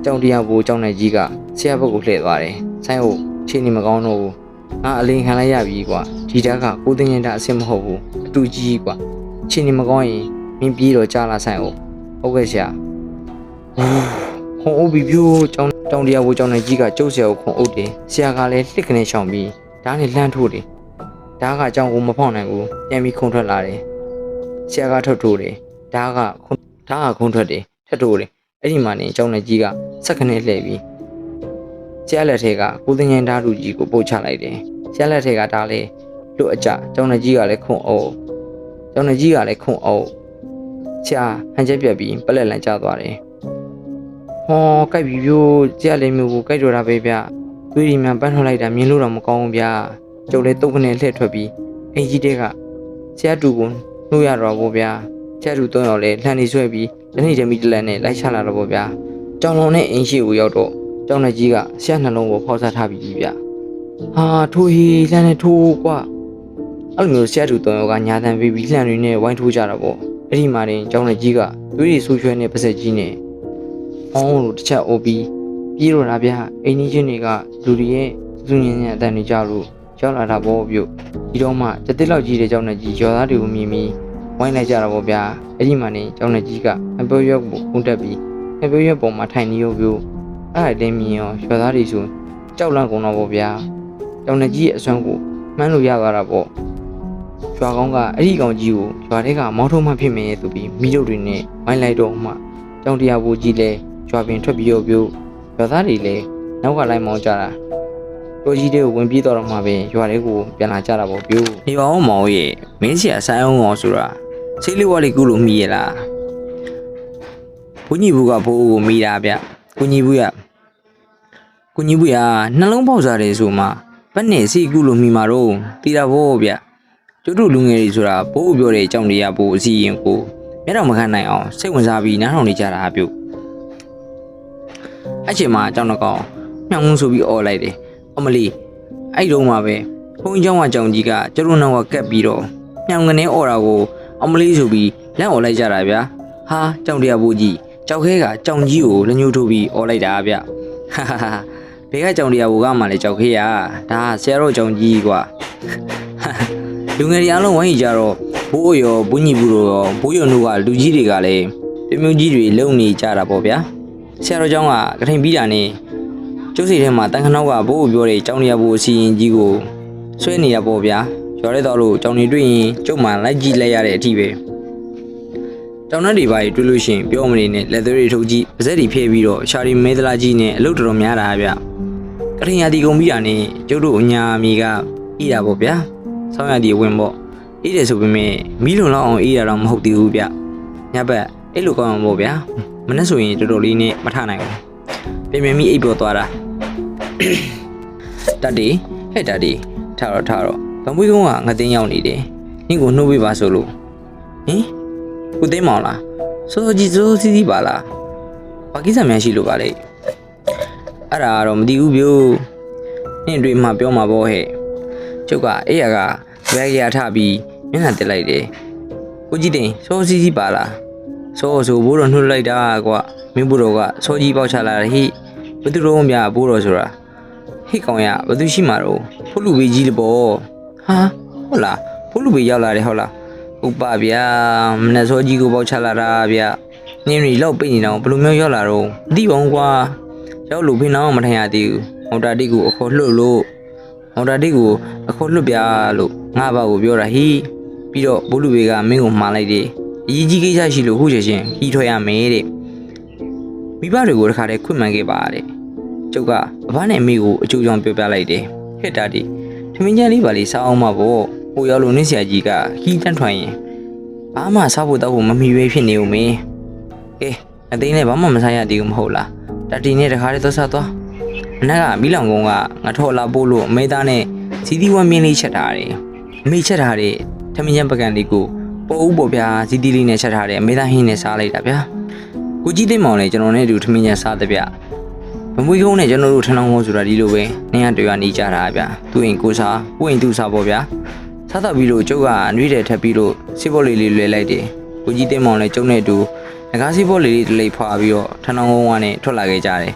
S1: ကြောင်တရားကိုကြောင်နေကြီးကဆရာဘက်ကိုလှည့်သွားတယ်ဆိုင်းဟုတ်ချင်းနေမကောင်းတော့ဘူးငါအလင်းခံလိုက်ရပြီကွာဒီဓာတ်ကကိုသိငင်တာအစ်မဟုတ်ဘူးအတူကြီးကွာချင်းနေမကောင်းရင်မင်းပြေးတော့ကြားလာဆိုင်ဟုတ်ဟုတ်ကဲ့ဆရာခုံအုပ်ပြီးပြိုးကြောင်တရားကိုကြောင်နေကြီးကကျုပ်ဆရာကိုခုံအုပ်တယ်ဆရာကလည်းလှစ်ကနေရှောင်ပြီးဓာတ်နဲ့လှမ်းထိုးတယ်ဓာတ်ကကြောင်ကိုမဖောက်နိုင်ဘူးပြန်ပြီးခုံထွက်လာတယ်ဆရာကထုတ်ထိုးတယ်ဓာတ်ကခုံထွက်တယ်ထပ်ထိုးတယ်အဲ့ဒီမှာနေကြောင်နေကြီးကစက်ခနဲ့လှည့်ပြီးဆရာလက်ထဲကကိုသိငင်ဓာတ်လူကြီးကိုပုတ်ချလိုက်တယ်ဆရာလက်ထဲကဒါလည်းလွတ်အကြကြောင်နေကြီးကလည်းခုံအုပ်ကြောင်နေကြီးကလည်းခုံအုပ်ဆရာဟန်ချက်ပြက်ပြီးပလက်လန်ကျသွားတယ်ဟောကြိုက်ပြီပြိုးဆရာလေးမျိုးကိုကြိုက်တော့တာပဲဗျသွေးရီမှန်ပန်းထွက်လိုက်တာမြင်လို့တော့မကောင်းဘူးဗျကျုပ်လည်းတုတ်ကနေလှည့်ထွက်ပြီးအိမ်ကြီးတဲကဆရာတူကိုနှိုးရတော့ဗောဗျဆရာတူ3ယောက်လည်းလှန်နေဆွဲပြီးတနေ့တည်းမိတလက်နဲ့လိုက်ချလာတော့ဗောဗျကြောင်လုံးနဲ့အိမ်ရှိကိုရောက်တော့ကြောင်နေကြီးကဆရာနှလုံးကိုဖောက်စားထားပြီးဗျဟာထိုးဟီလှန်နေထိုးကွာအဲ့လိုမျိုးဆရာတူ3ယောက်ကညာတန်ပြီးလှန်ရင်းနဲ့ဝိုင်းထိုးကြတော့ဗောအဲ့ဒီမှာတင်ကြောင်နေကြီးကသွေးရီဆူရွှဲနဲ့ပါစက်ကြီးနဲ့အောင်းလို့တစ်ချက်အိုပြီးပြေးတော့တာဗျအိမ်ကြီးချင်းတွေကလူတွေရဲ့သူညင်ညင်အတန်တွေကြလို့ရောက်လာတာဗောပြုတ်ဒီတော့မှတတိလောက်ကြီးတဲ့ကြောင်နေကြီးကျော်သားတွေကိုမြင်ပြီးဝိုင်းလိုက်ကြတော့ဗောဗျအဲ့ဒီမှာနေကြောင်နေကြီးကအပြောရွက်ကိုခုန်တက်ပြီးအပြောရွက်ပေါ်မှာထိုင်နေရောပြုတ်အဲ့ဒါတင်းမြင်ရောကျော်သားတွေဆိုကြောက်လန့်ကုန်တော့ဗောဗျကြောင်နေကြီးရဲ့အစွမ်းကို မှန်းလို့ရသွားတာပေါ့ရွာကောင်းကအဲ့ဒီကောင်ကြီးကိုရွာထဲကမောင်းထုံးမှဖြစ်မယ်ဆိုပြီးမိတို့တွေနဲ့ဝိုင်းလိုက်တော့မှကြောင်တရားဘူးကြီးလဲရွာပင်ထွက်ပြီးတော့ပြုတ်ရွာသားတွေလည်းနောက်ကလိုက်မောင်းကြတာတိုးကြီးတွေကိုဝင်ပြေးတော့မှပဲရွာတွေကိုပြန်လာကြတာပေါ့ပြုတ်နေပါအောင်မောင်ရဲ့မင်းစီကဆိုင်အောင်အောင်ဆိုတာစိတ်လေးဝါလေးကူလို့မိရလားဘုန်းကြီးဘူးကဘိုးကိုမိတာဗျကိုကြီးဘူးကနှလုံးပေါက်စားတယ်ဆိုမှဘက်နဲ့စိတ်ကူလို့မိမှာတော့တီးတာဗောဗျကျုပ်တို့လူငယ်တွေဆိုတာဘိုးပြောတဲ့အကြောင်းတွေကဘိုးအစီရင်ကိုမျက်တော်မခံနိုင်အောင်စိတ်ဝင်စားပြီးနားထောင်နေကြတာပြုတ်အဲ့ချိန်မှာအကြောင်းတော့ကောင်းညောင်ငုံဆိုပြီးអော်လိုက်တယ်အမလီအဲ့တုန်းမှာပဲဘုန်းကြီးကျောင်းကကြောင်ကြီးကကျတို့နောက်ကကက်ပြီးတော့ညောင်ကနေអော်တာကိုအမလီဆိုပြီးလက်អော်လိုက်ကြတာဗျာဟာကြောင်တရားဘူးကြီးကြောက်ခဲကကြောင်ကြီးကိုလက်ညှိုးထိုးပြီးអော်လိုက်တာဗျဟာဟာဘေးကကြောင်တရားဘူးကမှလည်းကြောက်ခဲရဒါဆရာတော်ကြောင်ကြီးကွာလူငယ်တွေအားလုံးဝိုင်းကြတော့ဘိုးရောဘုန်းကြီးဘူးတို့ရောဘိုးရုံတို့ကလူကြီးတွေကလည်းပြမျိုးကြီးတွေလုံနေကြတာပေါ့ဗျာဆရာတော်ကျောင်းကကထိန်ပြီးတာနဲ့ကျုပ်စီထဲမှာတန်ခနောက်ကဘိုးပြောတဲ့ကျောင်းတရားဘူးအစီရင်ကြီးကိုဆွဲနေရပေါ့ဗျာရွာထဲတော့လို့ကျောင်းနေတွေ့ရင်ကျုပ်မှလိုက်ကြည့်လိုက်ရတဲ့အထိပဲကျောင်းသားတွေပါတွေ့လို့ရှိရင်ပြောမနေနဲ့လက်သေးတွေထုတ်ကြည့်ပါဇက်တွေဖျဲပြီးတော့ရှာရီမဲသလားကြီးနဲ့အလုပ်တော်များတာဗျကထိန်ရတီကုန်ပြီးတာနဲ့ကျုပ်တို့အညာမီကဤတာပေါ့ဗျာဆောင်းရတီဝင်ပေါ့အေးတယ်ဆိုပေမဲ့မီးလုံလောက်အောင်အေးတာတော့မဟုတ်သေးဘူးဗျညဘက်အဲ့လိုကောင်းအောင်ပေါ့ဗျာမနေ့ဆိုရင်တော်တော်လေးနဲ့မထနိုင်ဘူးပြင်မြမီအိပ်ပေါ်သွားတာတတ်ဒီဟဲ့တတ်ဒီထားတော့ဗမွေးကုန်းကငသိန်းရောက်နေတယ်နင့်ကိုနှုတ်ပေးပါဆိုလို့ဟင်ကိုသိမ်းမောင်လားစိုးကြီးစိုးစီစီပါလားဘာကိစ္စများရှိလို့ပါလဲအဲ့ဒါတော့မသိဘူးဗျို့နင့်တွေ့မှပြောမှာပေါ့ဟဲ့ကျုပ်ကအဲ့ရကဘယ်ရထပြီးမျက်နှာတက်လိုက်တယ်ကိုကြီးတင်စိုးစီစီပါလားဆိုဘိုးတော်နှုတ်လိုက်တာကွာမင်းဘိုးတော်ကစောကြီးပေါက်ချလာတယ်ဟိဘသူတော်မြဘိုးတော်ဆိုတာဟိကောင်ရဘသူရှိမှာတော့ဖုလူဘေးကြီးလေပေါ့ဟာဟုတ်လားဖုလူဘေးရောက်လာတယ်ဟုတ်လားဥပဗျာမနဲ့စောကြီးကိုပေါက်ချလာတာဗျနင်းရီလောက်ပိတ်နေတော့ဘလူမျိုးရောက်လာတော့မသိပါဘူးကွာရောက်လို့ဖိနောင်းမထိုင်ရသေးဘူးမော်တာတိကိုအခေါ်လွတ်လို့မော်တာတိကိုအခေါ်လွတ်ပြလို့ငါဘာကိုပြောတာဟိပြီးတော့ဘိုးလူဘေးကမင်းကိုမှားလိုက်တယ်အကြီးကြီးကိစ္စရှိလို့ခုချက်ချင်းခီးထွက်ရမယ်တဲ့မိဘတွေကိုတခါတည်းခွင့်မှန်ခဲ့ပါတဲ့ကျုပ်ကအဘနဲ့အမေကိုအကျိုးကြောင့်ပြောပြလိုက်တယ်ဟဲ့တာဒီထမင်းကျန်းလေးပါလေးစားအောင်ပါဗောဟိုရောက်လို့နင့်ဆရာကြီးကခီးတန်းထွင်ရင်ဘာမှစားဖို့တောက်ဖို့မမီပဲဖြစ်နေဦးမင်းကဲအသိနဲ့ဘာမှမစားရသေးဘူးမဟုတ်လားတတီနဲ့တခါတည်းသွားစားသွားအနက်ကမိလောင်ကုန်းကငါထော်လာပို့လို့အမေသားနဲ့စီသီးဝမ်းမြင်းလေးချက်ထားတယ်အမေချက်ထားတဲ့ထမင်းကျန်းပကံလေးကိုပို့ဦးပေါ့ဗျာစီတီလေးနဲ့ချက်ထားတယ်အမေသားဟင်းနဲ့စားလိုက်တာဗျာကိုကြီးသိမောင်လည်းကျွန်တော်နဲ့အတူထမင်းကျန်းစားတဲ့ဗျမမွေးကုန်းနဲ့ကျွန်တော်တို့ထနောင်းကုန်းဆိုတာဒီလိုပဲနေရတွေ့ရနေကြတာဗျသူ့ရင်ကိုစားကိုရင်သူ့စားပေါ့ဗျာစားတော့ပြီးလို့ကျုပ်ကနှွေးတယ်ထပ်ပြီးလို့စီဘောလေးလေးလွယ်လိုက်တယ်ကိုကြီးသိမောင်လည်းကျုံနဲ့အတူငကားစီဘောလေးလေးတလိပ်ဖွာပြီးတော့ထနောင်းကုန်းကနေထွက်လာခဲ့ကြတယ်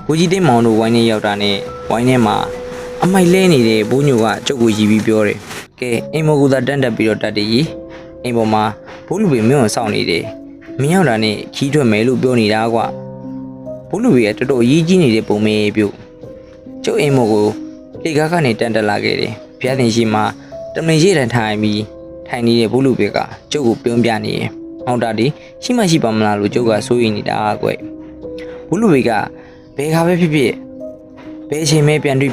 S1: ကိုကြီးသိမောင်တို့ဝိုင်းနေရောက်တာနဲ့ဝိုင်းထဲမှာအမိုက်လဲနေတဲ့ဘိုးညိုကကျုပ်ကိုရီပြီးပြောတယ်ကဲအိမ်မောကူသာတန်းတက်ပြီးတော့တတ်တည်ကြီးအိမ်ပေါ်မှာဘိုးလူပေမင်းကိုစောင့်နေတယ်မင်းရောက်တာနဲ့ခီးထွက်မယ်လို့ပြောနေတာကွာဘိုးလူပေကတော်တော်ရေးကြီးနေတဲ့ပုံမေးပြုတ်ကျုပ်အိမ်မောကိုလေကားကနေတန်းတက်လာခဲ့တယ်ဖျားတင်ရှိမှာတမင်ရှိတန်ထိုင်ပြီးထိုင်နေတဲ့ဘိုးလူပေကကျုပ်ကိုပြုံးပြနေတယ်ဟောင်းတာဒီရှိမရှိပါမလားလို့ကျုပ်ကစိုးရိမ်နေတာကွဘိုးလူပေကဘယ်ခါပဲဖြစ်ဖြစ်ဘယ်အချိန်မဲပြန်တွေ့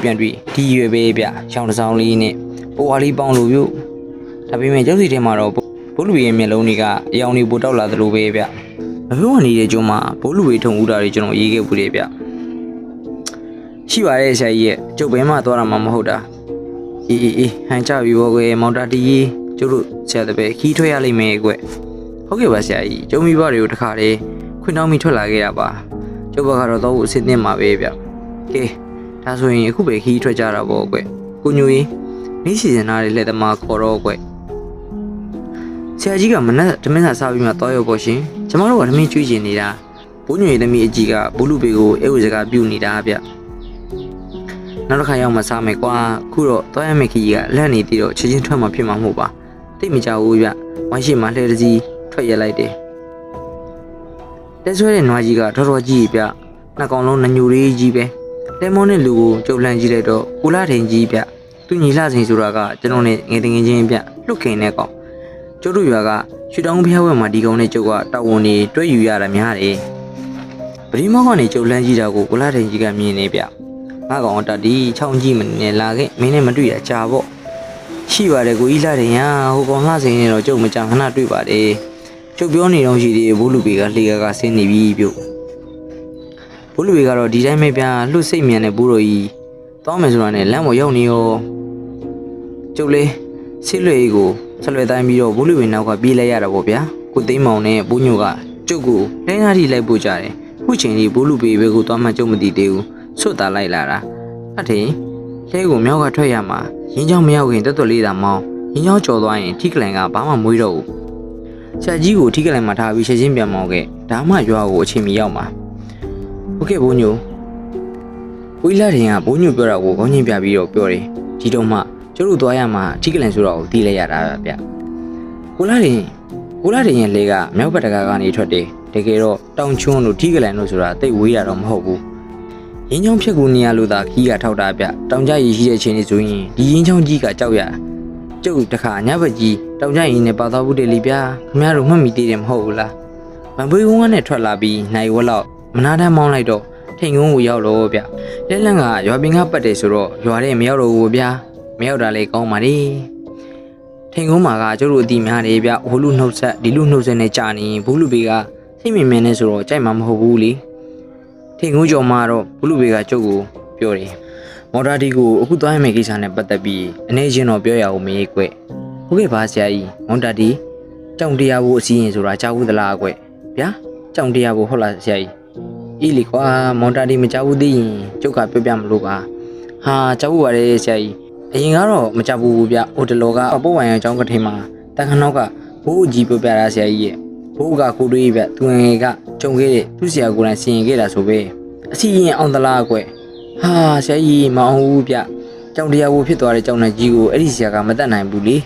S1: ဒီရွယ်ပဲဗျရောင်တစောင်းလေးနဲ့ပိုဝါလေးပေါင်းလို့ပြုတ်ဒါပေမဲ့ကျုပ်စီထဲမှာတော့ဘိုးလူရဲ့မျက်လုံးတွေကအယောင်တွေပိုတောက်လာသလိုပဲဗျမပြောနေတဲ့ကျုံမှာဘိုးလူတွေထုံဦးတာတွေကျွန်တော်ရေးခဲ့ဘူးလေဗျရှိပါရဲ့ဆရာကြီးရဲ့ကျုပ်ဘယ်မှသွားတာမှမဟုတ်တာအေးဟန်ကြပြီဘောကွယ်မောင်တာတီးကျုပ်တို့ဆရာတပည့်ခီးထွက်ရလိမ့်မယ်ကွဟုတ်ကဲ့ပါဆရာကြီးကျုံမိဘတွေကိုတခါတည်းခွင့်တောင်းပြီးထွက်လာခဲ့ရပါကျုပ်ဘက်ကတော့တော့အစ်စ်တင်မှာပဲဗျကဲဒါဆိုရင်အခုပဲခီးထွက်ကြတာပေါ့ကွကိုညိုရင်နေ့စီစဉ်ထားတဲ့လက်သမားခေါ်တော့ကွဆရာကြီးကမနက်ဓမင်းစာစားပြီးမှသွားရောက်ပေါ့ရှင်ကျမတို့ကဓမင်းကျွေးကျင်နေတာဘိုးညွေသမီးအကြီးကဘိုးလူပေကိုအဲဝစကားပြုနေတာဗျနောက်တစ်ခါရောက်မှစားမယ်ကွာခုတော့သွားရမယ့်ခီးကလက်နေပြီးတော့ချက်ချင်းထွက်မှဖြစ်မှာမဟုတ်ပါတိတ်မကြဘူးဗျဝိုင်းရှိမှလှဲတကြီးထွက်ရလိုက်တယ်လက်ဆွဲတဲ့နွားကြီးကတော်တော်ကြီးဗျနှစ်ကောင်လုံးနှညူလေးကြီးပဲလဲမောနဲ့လူကိုကြုံလန့်ကြည့်လိုက်တော့ကိုလာထင်ကြီးဗျသူ သူညီလာစဉ်ဆိုတာကကျွန်တော်နဲ့ငယ်တငယ်ချင်းပြလွတ်ခင်တဲ့ကောင်ကျုပ်တို့ရွာကရွှေတောင်ဖျားဝဲမှာဒီကောင်နဲ့ကျုပ်ကတာဝန်နေတွဲယူရတာများတယ်ပရိမောကနေကျုပ်လန်းကြည့်တာကိုကိုလာတဲ့ကြီးကမြင်နေဗျငါကောင်တတီချောင်းကြည့်မနေလာခဲ့မင်းနဲ့မတွေ့ရကြာပေါ့ရှိပါတယ်ကိုကြီးလာတယ်ညာဟိုကောင်လှစိန်နေတော့ကျုပ်မကြခဏတွေ့ပါတယ်ကျုပ်ပြောနေတော့ရှိသေးဘိုးလူပေကလှေကဆင်းနေပြီပြုတ်ဘိုးလူပေကတော့ဒီတိုင်းပဲဗျလှုပ်စိတ်မြန်နေဘူးတော့ကြီးတောင်းမယ်ဆိုတာနဲ့လမ်းပေါ်ရောက်နေရောကျုပ်လေးဆစ်လွေကိုဆက်လွယ်တိုင်းပြီးတော့ဘိုးလူပေနောက်ကပြေးလိုက်ရတာပေါ့ဗျာကိုသိမ်းမောင်နဲ့ဘိုးညိုကကျုပ်ကိုလဲနာထိလိုက်ပို့ကြတယ်ခုချိန်ကြီးဘိုးလူပေပဲကိုသွားမှကျုပ်မသိသေးဘူးဆွတ်တာလိုက်လာတာအထေလဲကိုမြောက်ကထွက်ရမှာရင်းချောင်းမရောက်ခင်တော်တော်လေးသာမောင်းရင်းချောင်းကျော်သွားရင်ထိကလန်ကဘာမှမွေးတော့ဘူးဆရာကြီးကိုထိကလန်မှာထားပြီးချက်ချင်းပြန်မောင်းခဲ့ဒါမှရွာကိုအချိန်မီရောက်မှာဟုတ်ကဲ့ဘိုးညိုဝီလာတင်ကဘိုးညိုပြောတာကိုခေါင်းချင်းပြပြီးတော့ပြောတယ်ဒီတော့မှကျတို့သွားရမှာထိကလန်ဆိုတော့တီးလိုက်ရတာဗျကိုလာတင်ရဲ့လေကမြောက်ဘက်တကာကနေထွက်တယ်တကယ်တော့တောင်ချွန်းတို့ထိကလန်တို့ဆိုတာတိတ်ဝေးတာတော့မဟုတ်ဘူးရင်းချောင်းဖြစ်ကူနေရလို့သာခီးကထောက်တာဗျတောင်ကြရည်ရှိတဲ့ချိန်လေးဆိုရင်ဒီရင်းချောင်းကြီးကကြောက်ရကျုပ်တခါညဘက်ကြီးတောင်ကြရည်နဲ့ပါသွားဘူးတယ်လေဗျာခင်ဗျားတို့မှတ်မိသေးတယ်မဟုတ်ဘူးလားမပွေးကုန်းကနဲ့ထွက်လာပြီးနိုင်ဝက်လောက်မနာတမ်းမောင်းလိုက်တော့ထိန်ကုန်းကိုရောက်တော့ဗျလက်လန့်ကရွာပင်ကပတ်တယ်ဆိုတော့ရွာထဲမရောက်တော့ဘူးဗျာမရောက်တာလေကောင်းပါလေထိန်ကုန်းမှာကကျုပ်တို့အတီများတယ်ဗျဟိုလူနှုတ်ဆက်ဒီလူနှုတ်ဆက်နဲ့ကြာနေဘူးလူပေကစိတ်မြင်မြင်နဲ့ဆိုတော့ကြိုက်မှာမဟုတ်ဘူးလေထိန်ကုန်းကျော်မှာတော့ဘူးလူပေကကျုပ်ကိုပြောတယ်မော်တာဒီကိုအခုသွားရမယ့်ကိစ္စနဲ့ပတ်သက်ပြီးအနေချင်းတော့ပြောရအောင်မေးကွဟုတ်ကဲ့ပါဆရာကြီးမော်တာဒီကြောင်တရားဖို့အစီရင်ဆိုတာကြားဘူးသလားကွဗျာကြောင်တရားဖို့ဟုတ်လားဆရာကြီးအေးလေကွာမော်တာဒီမကြားဘူးသိရင်ကျုပ်ကပြောပြမလို့ပါဟာကြားဘူးပါတယ်ဆရာကြီးအရင်ကတော့မကြားဘူးဗျဟိုတလောကပို့ဝိုင်အကြောင်းကထင်မှာတန်ခနောက်ကဘိုးကြီးပြောပြတာဆရာကြီးရဲ့ဘိုးကကိုတွေးဗျသူငယ်ကကြုံခဲ့တဲ့သူ့ဆရာကိုယ်တိုင်စီရင်ခဲ့တာဆိုပဲအစီရင်အောင်သလားကွဟာဆရာကြီးမအောင်ဘူးဗျကြောင်တရားဘူးဖြစ်သွားတဲ့ကြောင်နဲ့ကြီးကိုအဲ့ဒီဆရာကမတတ်နိုင်ဘူးလေ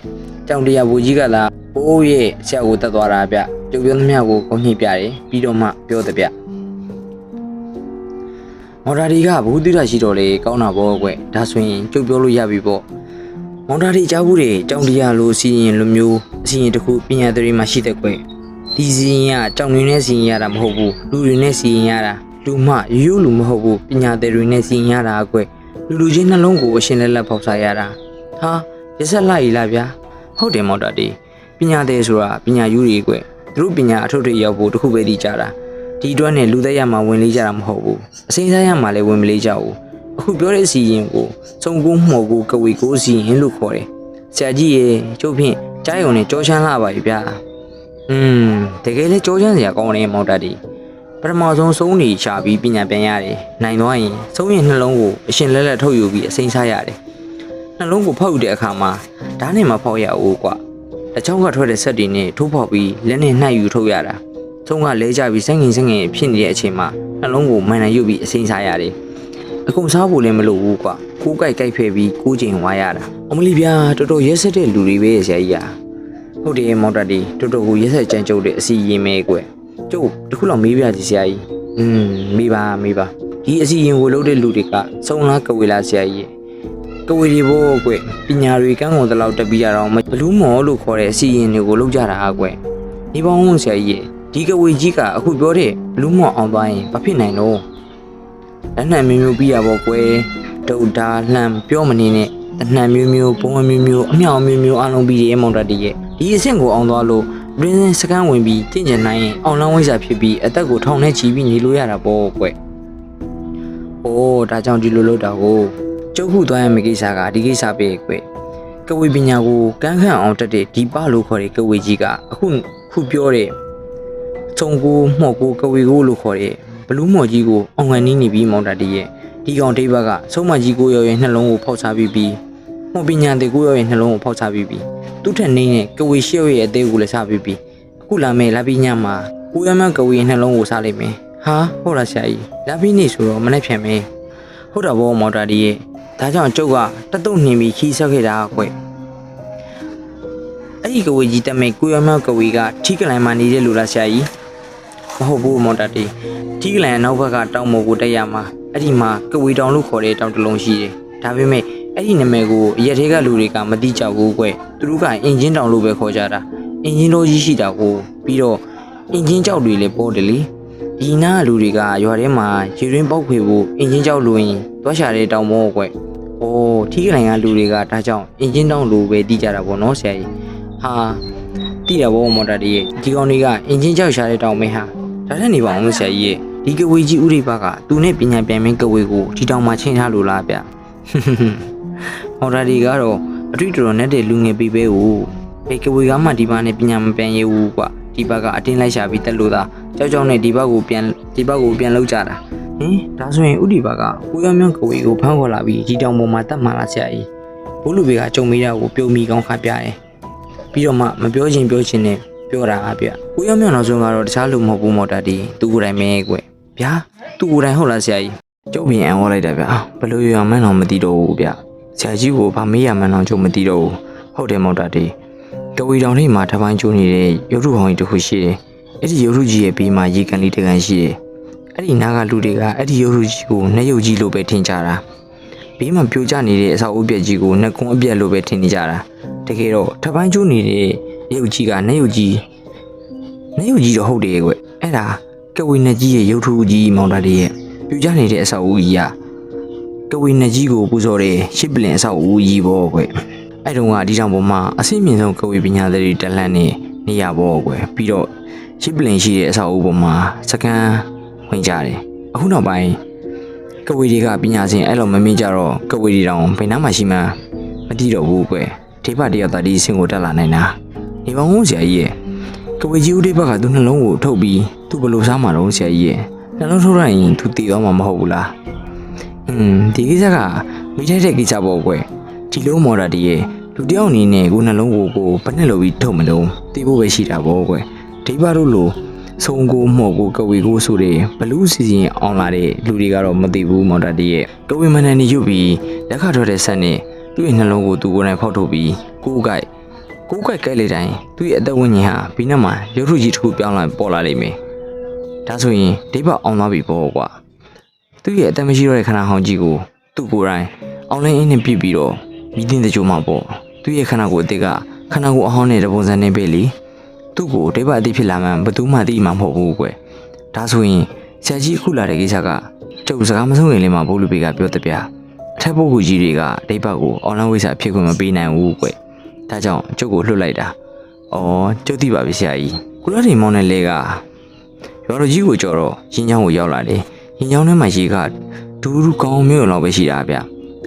S1: ကြောင်တရားဘူးကြီးကလာဘိုးရဲ့ဆရာကိုတတ်သွားတာဗျကျုပ်ပြောသမျှကိုကောင်းညှိပြတယ်ပြီးတော့မှပြောတဲ့ဗျမော်တာဒီကဘူးတိရရှိတော့လေကောင်းတာပေါ့ကွဒါဆိုရင်ကျုပ်ပြောလို့ရပြီပေါ့မော်တာဒီကြားဘူးတွေကြောင်တရားလိုစီရင်လိုမျိုးအစီရင်တစ်ခုပညာသင်မှာရှိတဲ့ကွဒီစီရင်ကကြောင်တွေနဲ့စီရင်ရတာမဟုတ်ဘူးလူတွေနဲ့စီရင်ရတာလူမှရိုးလူမဟုတ်ဘူးပညာသင်တွေနဲ့စီရင်ရတာကွလူချင်းနှလုံးကိုအရှင်လက်လက်ဖောက်စားရတာဟာရဆက်လိုက်ရလားဗျာဟုတ်တယ်မော်တာဒီပညာသင်ဆိုတာပညာယူတွေကွသူတို့ပညာအထုပ်တွေရောက်ဖို့တခုပဲတည်ကြတာဒီအတွက်နဲ့လူသက်ရမှာဝင်လေးကြတာမဟုတ်ဘူးအစိမ်းစားရမှာလည်းဝင်မလေးကြဘူးအခုပြောတဲ့အစီရင်ကိုစုံကူးမှုကိုကဝေကိုစီရင်လို့ခေါ်တယ်ဆရာကြီးရေကျုပ်ဖြင့်ကြားရုံနဲ့ကြောချမ်းလာပါပြီဗျာတကယ်လေကြောချမ်းစရာကောင်းတယ်မော်တာဒီပထမဆုံးစုံးနေချပြီးပညာပြန်ရတယ်နိုင်သွားရင်စုံးရင်နှလုံးကိုအရှင်လက်လက်ထုတ်ယူပြီးအစိမ်းစားရတယ်နှလုံးကိုဖောက်ယူတဲ့အခါမှာဓာတ်နဲ့မဖောက်ရဘူးကွာတချောင်းကထွက်တဲ့ဆက်တွေနဲ့ထိုးဖောက်ပြီးလက်နဲ့နှိုက်ယူထုတ်ရတာဆုံးကလဲကြပြီးစငင်ဖြစ်နေတဲ့အချိန်မှာနှလုံးကိုမှန်နိုင်ယူပြီးအစိမ်းစားရတယ်အကုန်စားဖို့လည်းမလိုဘူးကွာကိုးကြိုက်ဖဲပြီးကိုးချိန်ဝါရတာအမလီဗျာတော်တော်ရက်ဆက်တဲ့လူတွေပဲဆရာကြီးဟုတ်တယ်မော်တာဒီတော်တော်ကိုရက်ဆက်ကြမ်းကြုတ်တဲ့အစီရင်မဲကွကျုပ်တခုလောက်မေးပြစီဆရာကြီးမေးပါဒီအစီရင်ကိုလုပ်တဲ့လူတွေကစုံလားကဝေလားဆရာကြီးကဝေဒီဘောကွပညာတွေကန်းကုန်တလောက်တက်ပြီးရတော့ဘလူးမော်လို့ခေါ်တဲ့အစီရင်တွေကိုလုပ်ကြတာကွဒီပေါင်းဆရာကြီးဒီကဝေကြီးကအခုပြောတဲ့ဘလူးမော်အောင်သွားရင်ဘာဖြစ်နိုင်လို့လက်နှံမျိုးပြီးရပေါ့ကွယ်ဒုတ်တာလှမ်းပြောမနေနဲ့တနှံမျိုးပုံမျိုးအမြောင်မျိုးအလုံးပြီးရဲမောင်တတ်ရဲ့ဒီအဆင့်ကိုအောင်သွားလို့ဘရင်းစကန်ဝင်ပြီးတင့်ကျင်နိုင်ရင်အောင်လန်းဝိစာဖြစ်ပြီးအသက်ကိုထောင်နဲ့ချီပြီးနေလို့ရတာပေါ့ကွ။အိုးဒါကြောင့်ဒီလိုလုပ်တာကိုကျုပ်ခုသွားရမယ့်ကိစ္စကဒီကိစ္စပဲကွ။ကဝေပညာကိုကန်းခန့်အောင်တက်တဲ့ဒီပလို့ခေါ်တဲ့ကဝေကြီးကအခုပြောတဲ့သုံးကိုမှော့ကိုကဝေကိုလို့ခေါ်တဲ့ဘလူးမော်ကြီးကိုအောင်ငံနေပြီးမောင်တတ်ရဲ့ဒီကောင်ဒိဗတ်ကဆုံးမကြီးကိုရောရဲ့နှလုံးကိုဖောက်ချပြီးမော်ပညာတဲ့ကိုရောရဲ့နှလုံးကိုဖောက်ချပြီးသူ့ထက်နေတဲ့ကဝေရှေ့ရဲ့အသေးကိုလည်းစားပြီးအခုလာမယ့်လာပြီးညမှာကိုရမန်ကဝေနှလုံးကိုစားလိုက်မယ်ဟာဟုတ်လားဆရာကြီးလာပြီးနေဆိုတော့မနေ့ဖြန်မယ်ဟုတ်တာဘောမော်တာဒီရဲ့ဒါကြောင့်ကျုပ်ကတတုတ်နှင်ပြီးခီးဆက်ခဲ့တာကွအဲ့ဒီကဝေကြီးတက်မဲ့ကိုရမန်ကဝေကထီးကလိုင်မှာနေတဲ့လူလားဆရာကြီးမဟုတ်ဘူးမော်တာဒီထီးကလိုင်အနောက်ဘက်ကတောင်ပေါ်ကိုတက်ရမှာအဲ့ဒီမှာကဝေတောင်လို့ခေါ်တဲ့တောင်တစ်လုံးရှိတယ်ဒါပေမဲ့ အဲ့ဒီနာမည်ကိုရက်သေးကလူတွေကမသိကြဘူးကွသူတို့ကအင်ဂျင်တောင်လို့ပဲခေါ်ကြတာအင်ဂျင်တော်ကြီးရှိတာကိုပြီးတော့အင်ဂျင်ကြောက်တွေလည်းပေါ်တယ်လေဒီနာလူတွေကရွာထဲမှာရေရင်းပေါက်ခွေဖို့အင်ဂျင်ကြောက်လို့ရင်တွားရှာတဲ့တောင်မောကွ။အိုးထီးကလိုင်ကလူတွေကဒါကြောင့်အင်ဂျင်တောင်လို့ပဲတီးကြတာပေါ့နော်ဆရာကြီး။ဟာတီးတာပေါ့မော်တာတွေဒီကောင်တွေကအင်ဂျင်ကြောက်ရှာတဲ့တောင်မဲဟာဒါနဲ့နေပါအောင်ဆရာကြီးရဲ့ဒီကဝေကြီးဥရိပါကသူနဲ့ပညာပြန်မင်းကဝေကိုဒီတောင်မှာချင်းထားလို့လားဗျ။မော်တာတွေကတော့အတွေ့တော်နဲ့တဲ့လူငယ်ပေးပဲကိုဘေကဝေကမှဒီပါနဲ့ပညာမပြန်ရဘူးကွ။ဒီဘက်ကအတင်းလိုက်ရှာပြီးတက်လို့သာကြောက်နဲ့ဒီဘက်ကိုပြန်လောက်ကြတာဟင်ဒါဆိုရင်ဥဒီဘကကိုရမြောင်ကဝေကိုဖမ်းခေါ်လာပြီးဒီတောင်ပေါ်မှာတတ်မှလာဆရာကြီးဘိုးလူဘေကကြုံမိတာကိုပြုံမိကောင်းခါပြတယ်ပြီးတော့မှမပြောချင်နဲ့ပြောတာအပြကိုရမြောင်နောက်ဆုံးကတော့တခြားလူမဟုတ်ဘူးမော်တာဒီသူကိုယ်တိုင်မဲကွဗျာသူကိုယ်တိုင်ဟုတ်လားဆရာကြီးကျုပ်ပြင်အံဟောလိုက်တာဗျာဘလို့ရမှန်းတော့မသိတော့ဘူးဗျဆရာကြီးကိုဗာမေးရမှန်းတော့ကျုပ်မသိတော့ဘူးဟုတ်တယ်မော်တာဒီကဝေတောင်ထိပ်မှာထပိုင်းကျိုးနေတဲ့ရုပ်ထုဟောင်းကြီးတစ်ခုရှိတယ်။အဲ့ဒီရုပ်ထုကြီးရဲ့ဘေးမှာရေကန်လေးတစ်ကန်ရှိတယ်။အဲ့ဒီနားကလူတွေကအဲ့ဒီရုပ်ထုကြီးကိုနှက်ရုပ်ကြီးလို့ပဲထင်ကြတာ။ဘေးမှာပြိုကျနေတဲ့အဆောက်အဦပြက်ကြီးကိုနှက်ကွန်းအပြက်လို့ပဲထင်နေကြတာ။တကယ်တော့ထပိုင်းကျိုးနေတဲ့ရုပ်ကြီးကနှက်ရုပ်ကြီးတော့ဟုတ်တယ်ကွ။အဲ့ဒါကဝေနှက်ကြီးရဲ့ရုပ်ထုကြီးမောင်တာရဲ့ပြိုကျနေတဲ့အဆောက်အဦကြီးကဝေနှက်ကြီးကိုပူဇော်တဲ့ရှစ်ပလင်အဆောက်အဦကြီးပေါ့ကွ။အဲ့တုန်းကဒီကြောင့်ပေါ်မှာအဆင့်မြင့်ဆုံးကဝေပညာသတွေတက်လှမ်းနေရပေါ့ကွယ်ပြီးတော့ရှစ်ပလင်ရှိတဲ့အဆောက်အဦပေါ်မှာစကန်ဝင်ကြတယ်အခုနောက်ပိုင်းကဝေတွေကပညာရှင်အဲ့လိုမမြင်ကြတော့ကဝေတွေတောင်ဘယ်နားမှရှိမှမတည်တော့ဘူးကွယ်ဒေဘတယောက်သားဒီအဆင့်ကိုတက်လာနိုင်တာဒီဘောင်ဟုတ်ဆရာကြီးရဲ့ကဝေကြီးဦးဒေဘကသူနှလုံးကိုထုတ်ပြီးသူဘလို့စားမှာတော့ဆရာကြီးရဲ့နှလုံးထုတ်လိုက်ရင်သူတည်သွားမှာမဟုတ်ဘူးလားဒီကိစ္စကမိထိုက်တဲ့ကိစ္စပေါ့ကွယ်ဒီလိုမော်တာဒီရဲ့လူတယောက်အနေနဲ့ကိုနှလုံးကိုဘယ်နဲ့လို့ပြီးထုတ်မလို့တီးဖို့ပဲရှိတာပေါ့ကွယ်ဒိဗတို့လိုဆုံးကိုမှုတ်ကိုကဝေကိုဆိုတဲ့ဘလူးစီစဉ်အောင်လာတဲ့လူတွေကတော့မသိဘူးမော်တာဒီရဲ့ကဝေမန်နန်နေရုပ်ပြီးလက်ခထွက်တဲ့ဆက်နဲ့သူ့ရဲ့နှလုံးကိုသူကိုယ်တိုင်ဖောက်ထုတ်ပြီးကိုယ်ကိုက်ကြိုက်လေတိုင်းသူ့ရဲ့အသက်ဝိညာဉ်ဟာဘီနက်မှာရုပ်ထုကြီးတစ်ခုပြောင်းလာပေါ်လာလိမ့်မယ်ဒါဆိုရင်ဒိဗအောင်သွားပြီပေါ့ကွာသူ့ရဲ့အသက်မရှိတော့တဲ့ခန္ဓာဟောင်းကြီးကိုသူ့ကိုယ်တိုင်အောင်လိုင်းအင်းနဲ့ပြစ်ပြီးတော့မိသင်းတကြိုးမှာပေါ့သူ့ရဲ့ခန္ဓာကိုယ်အစ်ကခန္ဓာကိုယ်အဟောင်းနဲ့တပုံစံနဲ့ပဲလေသူ့ကိုဒိဗအတိဖြစ်လာမှဘယ်သူမှသိမှာမဟုတ်ဘူးကွယ်ဒါဆိုရင်ဆရာကြီးအခုလာတဲ့ကိစ္စကကျုပ်စကားမဆုံးရင်လည်းမဘိုးလူပေကပြောတပြအထက်ပုဂ္ဂိုလ်ကြီးတွေကဒိဗကိုအွန်လိုင်းဝိစာဖြစ်ခွင့်မပေးနိုင်ဘူးကွယ်ဒါကြောင့်ကျုပ်ကိုလွှတ်လိုက်တာကျုပ်သိပါပြီဆရာကြီးကုလားတင်မောင်းတဲ့လဲကရွာတော်ကြီးကိုကြော်တော့ရင်းချောင်းကိုရောက်လာတယ်ရင်းချောင်းထဲမှာရေကဒူးဒူးကောင်းမျိုးလောက်ပဲရှိတာဗ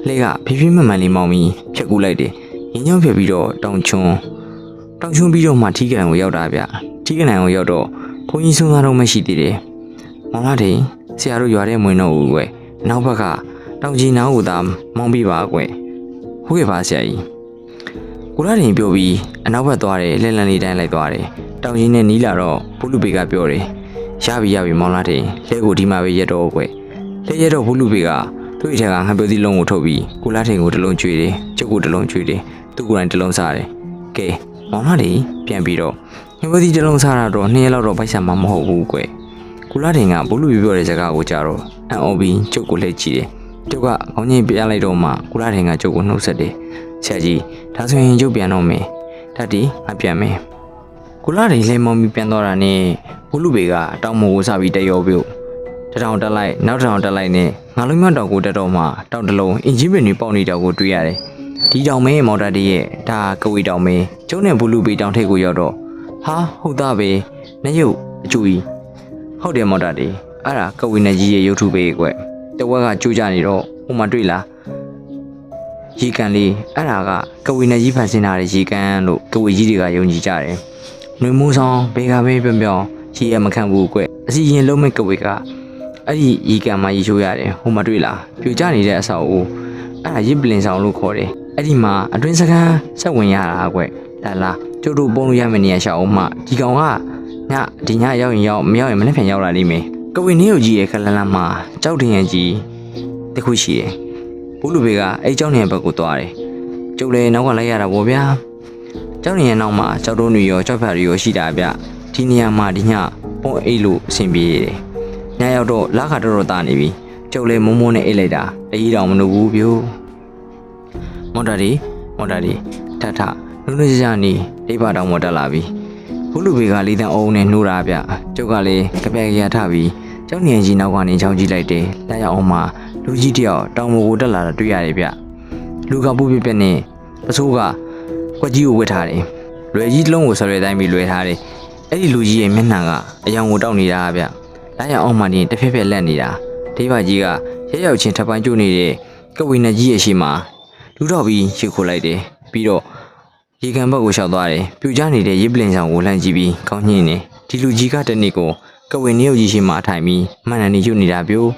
S1: ျလဲကဖြည်းဖြည်းမှန်မှန်လေးမောင်းပြီးဖြတ်ကူးလိုက်တယ်ရင်းချောင်းဖြတ်ပြီးတော့တောင်ချွန်းပြီးတော့မှထီးကန်ကိုရောက်တာဗျထီးကန်ကိုရောက်တော့ဘုန်းကြီးဆုံးသားတော့မရှိသေးတယ်မောင်လာတယ်ဆရာတို့ရွာထဲမဝင်တော့ဘူးကွယ်နောက်ဘက်ကတောင်ကြီးနားကိုသာမောင်းပြီးပါကွယ်ဟုတ်ကဲ့ပါဆရာကြီးကိုလာတင်ပြောပြီးအနောက်ဘက်သွားတယ်လက်လန်လေးတိုင်းလိုက်သွားတယ်တောင်ကြီးနဲ့နီးလာတော့ဘုလူပေကပြောတယ်ရပြီမောင်လာတယ်လက်ကိုဒီမှာပဲရက်တော့ကွယ်လက်ရက်တော့ဘုလူပေကသူ့ထက်ကငှက်ပြောသီးလုံးကိုထုတ်ပြီးကိုလာတင်ကိုတစ်လုံးကျွေးတယ်ကျုပ်ကိုတစ်လုံးကျွေးတယ်သူ့ကိုယ်တိုင်တစ်လုံးစားတယ်ကဲမောင်လာတယ်ပြန်ပြီးတော့ငှက်ပြောသီးတစ်လုံးစားတော့2ရက်လောက်တော့ပိုက်ဆံမှမဟုတ်ဘူးကွယ်ကိုလာတင်ကဘုလူပြောတဲ့စကားကိုကြားတော့အံ့ဩပြီးကျုပ်ကိုလှည့်ကြည့်တယ်ကျုပ်ကခေါင်းကြီးပြလိုက်တော့မှကိုလာတင်ကကျုပ်ကိုနှုတ်ဆက်တယ်ဆရာကြီးဒါဆိုရင်ကျုပ်ပြန်တော့မယ်တတိငါပြန်မယ်ကိုလာတင်လဲမောင်ပြီးပြန်တော့တာနဲ့ဘုလူပေကတောင်မိုးကိုစပြီးတက်ရောပြုတ်တထောင်တက်လိုက်နောက်တထောင်တက်လိုက်နဲ့ငါလုံးမြောက်တောင်ကိုတက်တော့မှတောင်တလုံးအင်ဂျင်ပင်တွေပေါက်နေတောင်ကိုတွေ့ရတယ်ဒီတောင်မဲမော်တာတည်းရဲ့ဒါကဝေတောင်မဲကျုံနဲ့ဘလူပေတောင်ထိပ်ကိုရောက်တော့ဟာဟုတ်သားပဲနှရုပ်အကျူကြီးဟုတ်တယ်မော်တာတည်းအဲ့ဒါကဝေနဲ့ကြီးရဲ့ရုပ်ထုပဲကွတဝက်ကကျူးကြနေတော့ဟိုမှာတွေ့လားရေကန်လေးအဲ့ဒါကဝေနဲ့ကြီးဖန်ဆင်းထားတဲ့ရေကန်လို့ကဝေကြီးတွေကယုံကြည်ကြတယ်နှွေမိုးဆောင်ဘေကပဲပြောင်းရေရမခံဘူးကွအစီရင်လုံးမဲ့ကဝေကအဲ့ဒီရေကန်မှာရေချိုးရတယ်ဟိုမှာတွေ့လားပြိုကျနေတဲ့အဆောက်အဦအဲ့ဒါရစ်ပလင်ဆောင်လို့ခေါ်တယ်အဲ့ဒီမှာအတွင်းစခန်းဆက်ဝင်ရတာကွလာလာကျုပ်တို့ပုံလို့ရမယ့်နေရာရှောက်အောင်မှဒီကောင်ကဒီညရောက်ရင်ရောက်မရောက်ရင်မနေ့ပြန်ရောက်လာလိမ့်မယ်ကဝေနေကိုကြီးရဲ့ခလလမှာကြောက်တင်ရကြီးတခုရှိတယ်ဘုလူဘေကအဲ့ကြောက်နေဘက်ကိုသွားတယ်ကျုပ်လည်းနောက်ကလိုက်ရတာပေါ့ဗျာကြောက်နေရနောက်မှာကြောက်တုံးတွေရောကြောက်ဖက်တွေရောရှိတာဗျဒီနေရာမှာဒီညပုံအိတ်လို့အဆင်ပြေတယ်ညရောက်တော့လာခါတော်တာနေပြီကျုပ်လည်းမုံမုံနဲ့အိတ်လိုက်တာအေးတောင်မလို့ဘူးပြို မော်တာဒီထထနုနုကြကြနီဒိဗတောင်မော်တက်လာပြီဘုလူဘေကလေးတန်းအုံနဲ့နှိုးတာဗျကျုပ်ကလည်းကြပြကြရထပြီးကျောင်းနေကြီးနောက်ကနေချောင်းကြည့်လိုက်တယ်လက်ရောက်အောင်မှလူကြီးတယောက်တောင်ပေါ်ကိုတက်လာတာတွေ့ရတယ်ဗျလူကပူပြပြနဲ့ပစိုးကကွက်ကြီးကိုဝစ်ထားတယ်လွယ်ကြီးတစ်လုံးကိုဆွဲတိုင်းပြီးလွယ်ထားတယ်အဲ့ဒီလူကြီးရဲ့မျက်နှာကအယောင်ကိုတောက်နေတာဗျလက်ရောက်အောင်မှနေတစ်ဖက်ဖက်လက်နေတာဒိဗကြီးကရက်ရောက်ချင်းထပ်ပိုင်းကျိုးနေတဲ့ကဝေနကြီးရဲ့ရှိမှာလူတော့ပြီးရှ िख လိုက်တယ်ပြီးတော့ရေကန်ဘက်ကိုလျှောက်သွားတယ်ပြူကျနေတဲ့ရစ်ပလင်ဆောင်ကိုလှမ်းကြည့်ပြီးကောင်းညင်းနေဒီလူကြီးကတနေ့ကိုကဝေနေုပ်ကြီးရှိမှထိုင်ပြီးမှန်တယ်နေကျွနေတာပြို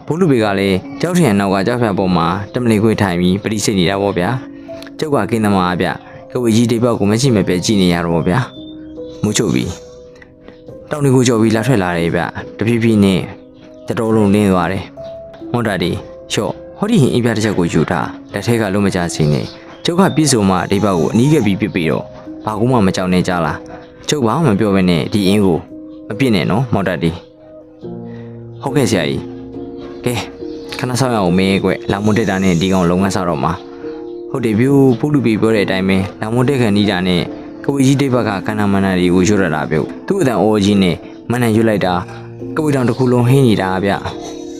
S1: ဘိုးလူဘေကလည်းကြောက်ထရံနောက်ကကြောက်ဖြတ်ပေါ်မှာတမလီခွေထိုင်ပြီးပရိစိတ်နေတာပေါ့ဗျာကျုပ်ကကင်းသမားဗျကဝေကြီးတိတ်ပေါက်ကိုမရှိမပဲကြည့်နေရတော့ဗျာမူချုပ်ပြီးတောင်တွေကိုကြော်ပြီးလာထွက်လာတယ်ဗျတဖြည်းဖြည်းနဲ့တတော်လုံးလင်းသွားတယ်ဟောတာဒီလျှော့ဟောဒီဟင်အင်းပြတစ်ချက်ကိုယူထားလက်ထဲကလုံးမကြစီနေကျုပ်ကပြည့်စုံမှဒိတ်ပေါက်ကိုအနီးကပ်ပြီးပြစ်ပြီးတော့ဘာကူမှမကြောက်နေကြလားကျုပ်ဘာမှမပြောဘဲနဲ့ဒီအင်းကိုမပြစ်နဲ့နော်မော်တာဒီဟုတ်ကဲ့ဆရာကြီးကဲခဏဆောင်ရအောင်မေးကွလောင်မွန်တက်တာနဲ့ဒီကောင်လုံးဝဆောက်တော့မှာဟုတ်တယ်ဗျို့ဖုလူပီပြောတဲ့အတိုင်းပဲလောင်မွန်တက်ခံနီးတာနဲ့ကဝေကြီးတိတ်ဘက်ကကန္နာမန္နာတွေကိုရွတ်ရတာဗျို့သူ့အတန်အိုးကြီးနဲ့မန္နန်ရွတ်လိုက်တာကဝေတောင်တစ်ခုလုံးဟင်းနေတာဗျ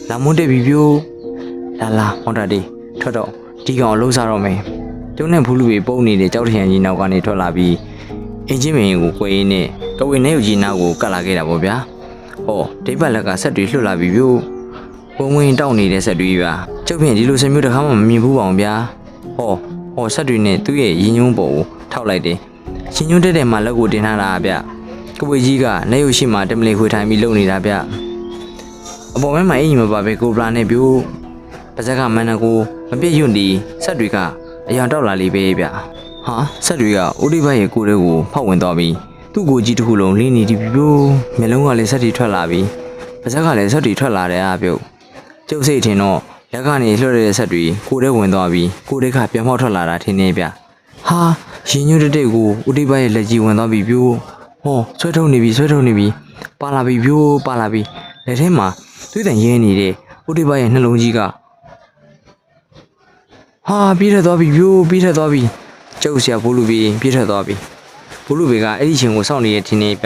S1: လောင်မွန်တက်ပြီဗျို့လာမော်တာဒီထွက်တော့ဒီကောင်လုံးစားတော့မယ်ကျုံနဲ့ဖူးလူတွေပုံနေတဲ့ကြောက်ထရံကြီးနောက်ကနေထွက်လာပြီးအင်ဂျင်မင်ကိုကွေးရင်းနဲ့ကဝေနေုပ်ကြီးနောက်ကိုကတ်လာခဲ့တာပေါ့ဗျာဟောဒိဗတ်လက်ကဆက်တွေလွှတ်လာပြီဗျို့ပုံဝင်တောက်နေတဲ့ဆက်တွေပါကျုပ်ဖြင့်ဒီလိုစမျိုးတစ်ခါမှမမြင်ဘူးပါအောင်ဗျာဟောဆက်တွေနဲ့သူ့ရဲ့ရင်ညွန်းပေါ်ကိုထောက်လိုက်တယ်ရင်ညွန်းတက်တဲ့မှာလက်ကိုတင်ထားတာဗျကဝေကြီးကနေုပ်ရှိမှတမလီခွေထိုင်ပြီးလုံနေတာဗျအပေါ်မဲမှာအင်ကြီးမပါပဲကိုပလာနဲ့ဗျို့ပါဇက်ကမန္နကိုမပြည့်ညွန့်ဒီဆက်တွေကအယောင်တောက်လာလေးပဲဗျဟာဆက်တွေကအိုဒီဘတ်ရဲ့ကိုယ်တွေကိုဖောက်ဝင်သွားပြီးသူ့ကိုကြီးတစ်ခုလုံးလင်းနေဒီပြို့မျက်လုံးကလည်းဆက်တွေထွက်လာပြီးပါဇက်ကလည်းဆက်တွေထွက်လာတယ်အပြုတ်ကျုပ်စိတ်ထင်တော့လက်ကနေလွှတ်ရတဲ့ဆက်တွေကိုယ်ထဲဝင်သွားပြီးကိုယ်တက်ကပြန်မောက်ထွက်လာတာထင်နေဗျဟာရင်ညွတ်တဲ့ကိုအိုဒီဘတ်ရဲ့လက်ကြီးဝင်သွားပြီးပြို့ဟောဆွဲထုတ်နေပြီပါလာပြီပြို့ပါလာပြီလက်ထဲမှာသွေးတန်ရင်းနေတဲ့အိုဒီဘတ်ရဲ့နှလုံးကြီးကဟာပြေးထသွားပြီပြို့ပြေးထသွားပြီကျုပ်ဆရာဘိုးလူဘေးပြေးထသွားပြီဘိုးလူဘေးကအဲ့ဒီချိန်ကိုစောင့်နေတဲ့ထင်းနေဗျ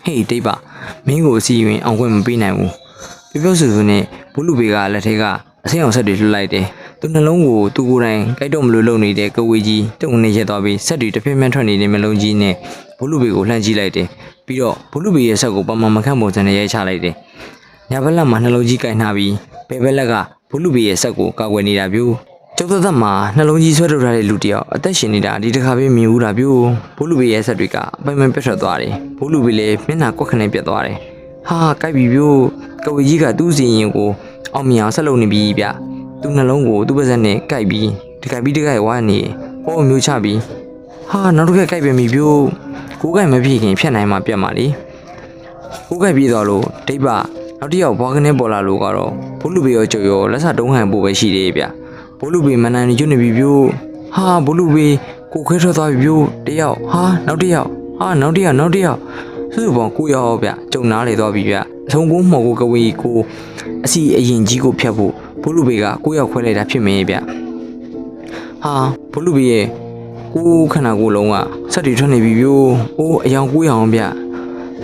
S1: ဟေးတိတ်ပါမင်းကိုအစီအရင်အောင်ခွင့်မပေးနိုင်ဘူးပြောဆူနဲ့ဘိုးလူဘေးကလက်ထဲကအဆင်းအောင်ဆက်တွေလှုပ်လိုက်တယ်သူနှလုံးကိုသူကိုယ်တိုင်ကြိုက်တော့မလို့လုံနေတဲ့ကဝေကြီးတုံနေရက်သွားပြီးဆက်တွေတစ်ဖက်မှန်းထွက်နေတဲ့မလုံးကြီးနဲ့ဘိုးလူဘေးကိုလှမ်းကြည့်လိုက်တယ်ပြီးတော့ဘိုးလူဘေးရဲ့ဆက်ကိုပမာမခန့်ပုံစံနဲ့ရိုက်ချလိုက်တယ်ညာဘက်လက်မှာနှလုံးကြီးကင်ထားပြီးဘယ်ဘက်လက်ကဘိုးလူဘေးရဲ့ဆက်ကိုကာကွယ်နေတာပြို့ကျုပ်သက်မှာနှလုံးကြီးဆွဲထုတ်ထားတဲ့လူတယောက်အသက်ရှင်နေတာဒီတစ်ခါပဲမြင်ဘူးတာပြို့ဘိုးလူဘေးရဲ့ဆက်တွေကအပိုင်ပိုင်ပြတ်ထွက်သွားတယ်ဘိုးလူဘေးလည်းမျက်နှာကွက်ခနဲ့ပြတ်သွားတယ်ဟာကြိုက်ပြီပြို့ကဝေကြီးကသူ့စီရင်ကိုအောင်မြင်အောင်ဆက်လုပ်နေပြီဗျသူ့နှလုံးကိုသူ့ပါးစပ်နဲ့ကြိုက်ပြီးတကြိုက်ဝါနေပေါ်မျိုးချပြီးဟာနောက်တစ်ခါကြိုက်ပြန်ပြီပြို့ကိုကြိုက်မဖြစ်ခင်ဖြတ်နိုင်မှပြတ်မှာလေကိုကြိုက်ပြီးတော့လို့ဒိတ်ပနောက်တစ်ယောက်ဘွားကနေပေါ်လာလို့ကတော့ဘိုးလူဘေးရောကျုပ်ရောလက်စတုံးဟန်ဖို့ပဲရှိသေးဗျဘိုးလူဘေးမနန်နေကျွနေပြီပြို့ဟာဘိုးလူဘေးကိုခွဲထွက်သွားပြီပြို့တယောက်ဟာနောက်တစ်ယောက်စုစုပေါင်း9ယောက်ဗျကျုံနားလေသွားပြီဗျအဆုံးကိုမှော်ကိုကဝေကိုအစီအရင်ကြီးကိုဖြတ်ဖို့ဘိုးလူဘေးက9ယောက်ခွဲလိုက်တာဖြစ်မင်းဗျဟာဘိုးလူဘေးရဲ့ကိုခန္ဓာကိုယ်လုံးကဆက်တွေထွက်နေပြီပြို့အိုးအယောင်9ယောက်ဗ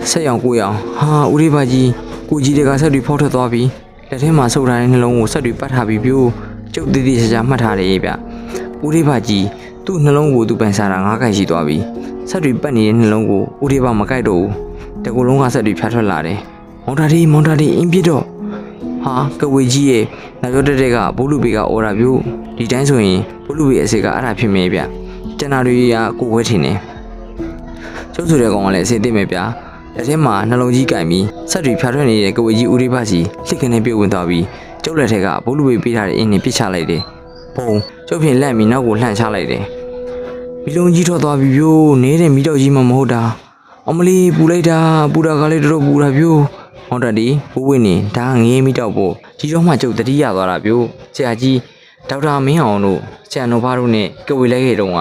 S1: ျဆက်ယောင်9ယောက်ဟာဦးလေးပါကြီးကိုကြီးတွေကဆက်တွေဖောက်ထွက်သွားပြီလက်ထဲမှာဆုပ်ထားတဲ့နှလုံးကိုဆက်တွေပတ်ထားပြီပြို့ကျုပ်တည်တည်ချာချာမှတ်ထားတယ်ဗျဦးလေးပါကြီးသူ့နှလုံးကိုသူပန်စားတာ9ခိုင်ရှိသွားပြီဆက်တွေပတ်နေတဲ့နှလုံးကိုဦးလေးပါမကြိုက်တော့ဘူးတကူလုံးကဆက်တွေဖြတ်ထွက်လာတယ်မောင်တာဒီအင်းပြစ်တော့ဟာကဝေကြီးရဲ့နောက်ရတဲ့ကဘိုးလူဘေးကအော်တာပြို့ဒီတိုင်းဆိုရင်ဘိုးလူဘေးအစေကအဲ့ဒါဖြစ်မယ်ဗျကျန်တာတွေကကိုဝဲထင်တယ်ကျုပ်ဆိုတဲ့ကောင်ကလည်းအစေသိမယ်ဗျလက်ထဲမှာနှလုံးကြီးကင်ပြီးဆက်တွေဖြတ်ထွက်နေတဲ့ကဝေကြီးဦးလေးပါစီလှစ်ခနဲ့ပြုတ်ဝင်သွားပြီးကျုပ်လက်ထက်ကဘိုးလူဘေးပေးထားတဲ့အင်းနဲ့ပစ်ချလိုက်တယ်ပုံကျုပ်ဖြင့်လန့်ပြီးနောက်ကိုလှန့်ချလိုက်တယ်မီလုံးကြီးထွက်သွားပြီပြို့နေတဲ့မီတော့ကြီးမှမဟုတ်တာအမလီပူလိုက်တာပူတာကလေးတော်ပူတာပြို့ဟောတယ်ဒီဘိုးဝင်းနေဒါငေးမီတော့ဖို့ကြီးတော့မှကျုပ်တတိရသွားတာပြို့ဆရာကြီးဒေါက်တာမင်းအောင်တို့ဆရာတော်ဘာတို့နဲ့ကဝေလိုက်ခဲ့တုန်းက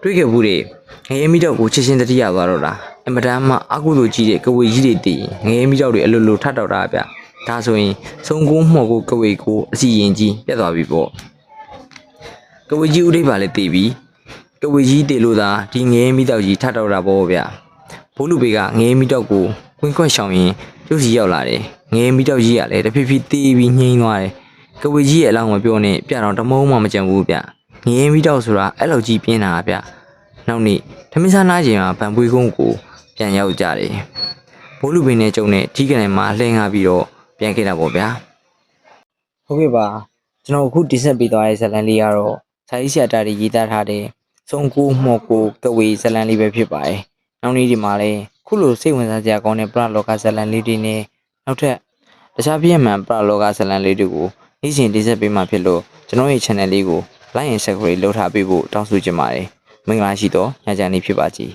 S1: တွေ့ခဲ့ဘူးတွေငေးမီတော့ကိုချစ်ချင်းတတိရသွားတော့တာအမတန်မှအကုသိုလ်ကြီးတဲ့ကဝေကြီးတွေတည်ငေးမီတော့တွေအလိုလိုထတ်တော့တာဗျဒါဆိုရင်စုံကိုမှော်ကိုကဝေကိုအစီရင်ကြီးပြတ်သွားပြီပေါ့က ကဝေကြီးဥဒိပါလည်းတည်ပြီကဝေကြီးတည်လို့သာဒီငရဲမိတောက်ကြီးထတော့တာပေါ့ဗျာဘိုးလူပေကငရဲမိတောက်ကိုကွင်းခွက်ရှောင်ရင်ကျုပ်စီရောက်လာတယ်ငရဲမိတောက်ကြီးကလည်းတဖြည်းဖြည်းတည်ပြီးငြိမ်းသွားတယ်ကဝေကြီးရဲ့အလောင်းမပြောနဲ့ပြတော့တမုံမှမကြံဘူးဗျငရဲမိတောက်ဆိုတာအဲ့လိုကြီးပြင်းတာဗျနောက်နေ့ထမင်းစားနားချိန်မှာဗန်ပွေးကုန်းကိုပြန်ရောက်ကြတယ်ဘိုးလူပေနဲ့ကျုံနဲ့ထီးကနေမှာလှည့်ငါပြီးတော့ပြန်ခဲ့တာပေါ့ဗျာဟုတ်ကဲ့ပါကျွန်တော်အခုတင်ဆက်ပေးသွားတဲ့ဇာတ်လမ်းလေးကတော့စာရေးဆရာတာတွေရေးသားထားတဲ့စုံကိုမော်ကိုကဝေဇာတ်လမ်းလေးပဲဖြစ်ပါတယ်နောက်နေ့ဒီမှာလည်းခုလိုစိတ်ဝင်စားစရာကောင်းတဲ့ပရလောကဇာတ်လမ်းလေးတွေနဲ့နောက်ထပ်တခြားပြည့်မှန်ပရလောကဇာတ်လမ်းလေးတွေကိုနေ့စဉ်တင်ဆက်ပေးမှာဖြစ်လို့ကျွန်တော်ရဲ့ channel လေးကို like and subscribe လုပ်ထားပေးဖို့တောင်းဆိုချင်ပါတယ်မင်္ဂလာရှိသောညချမ်းလေးဖြစ်ပါစေ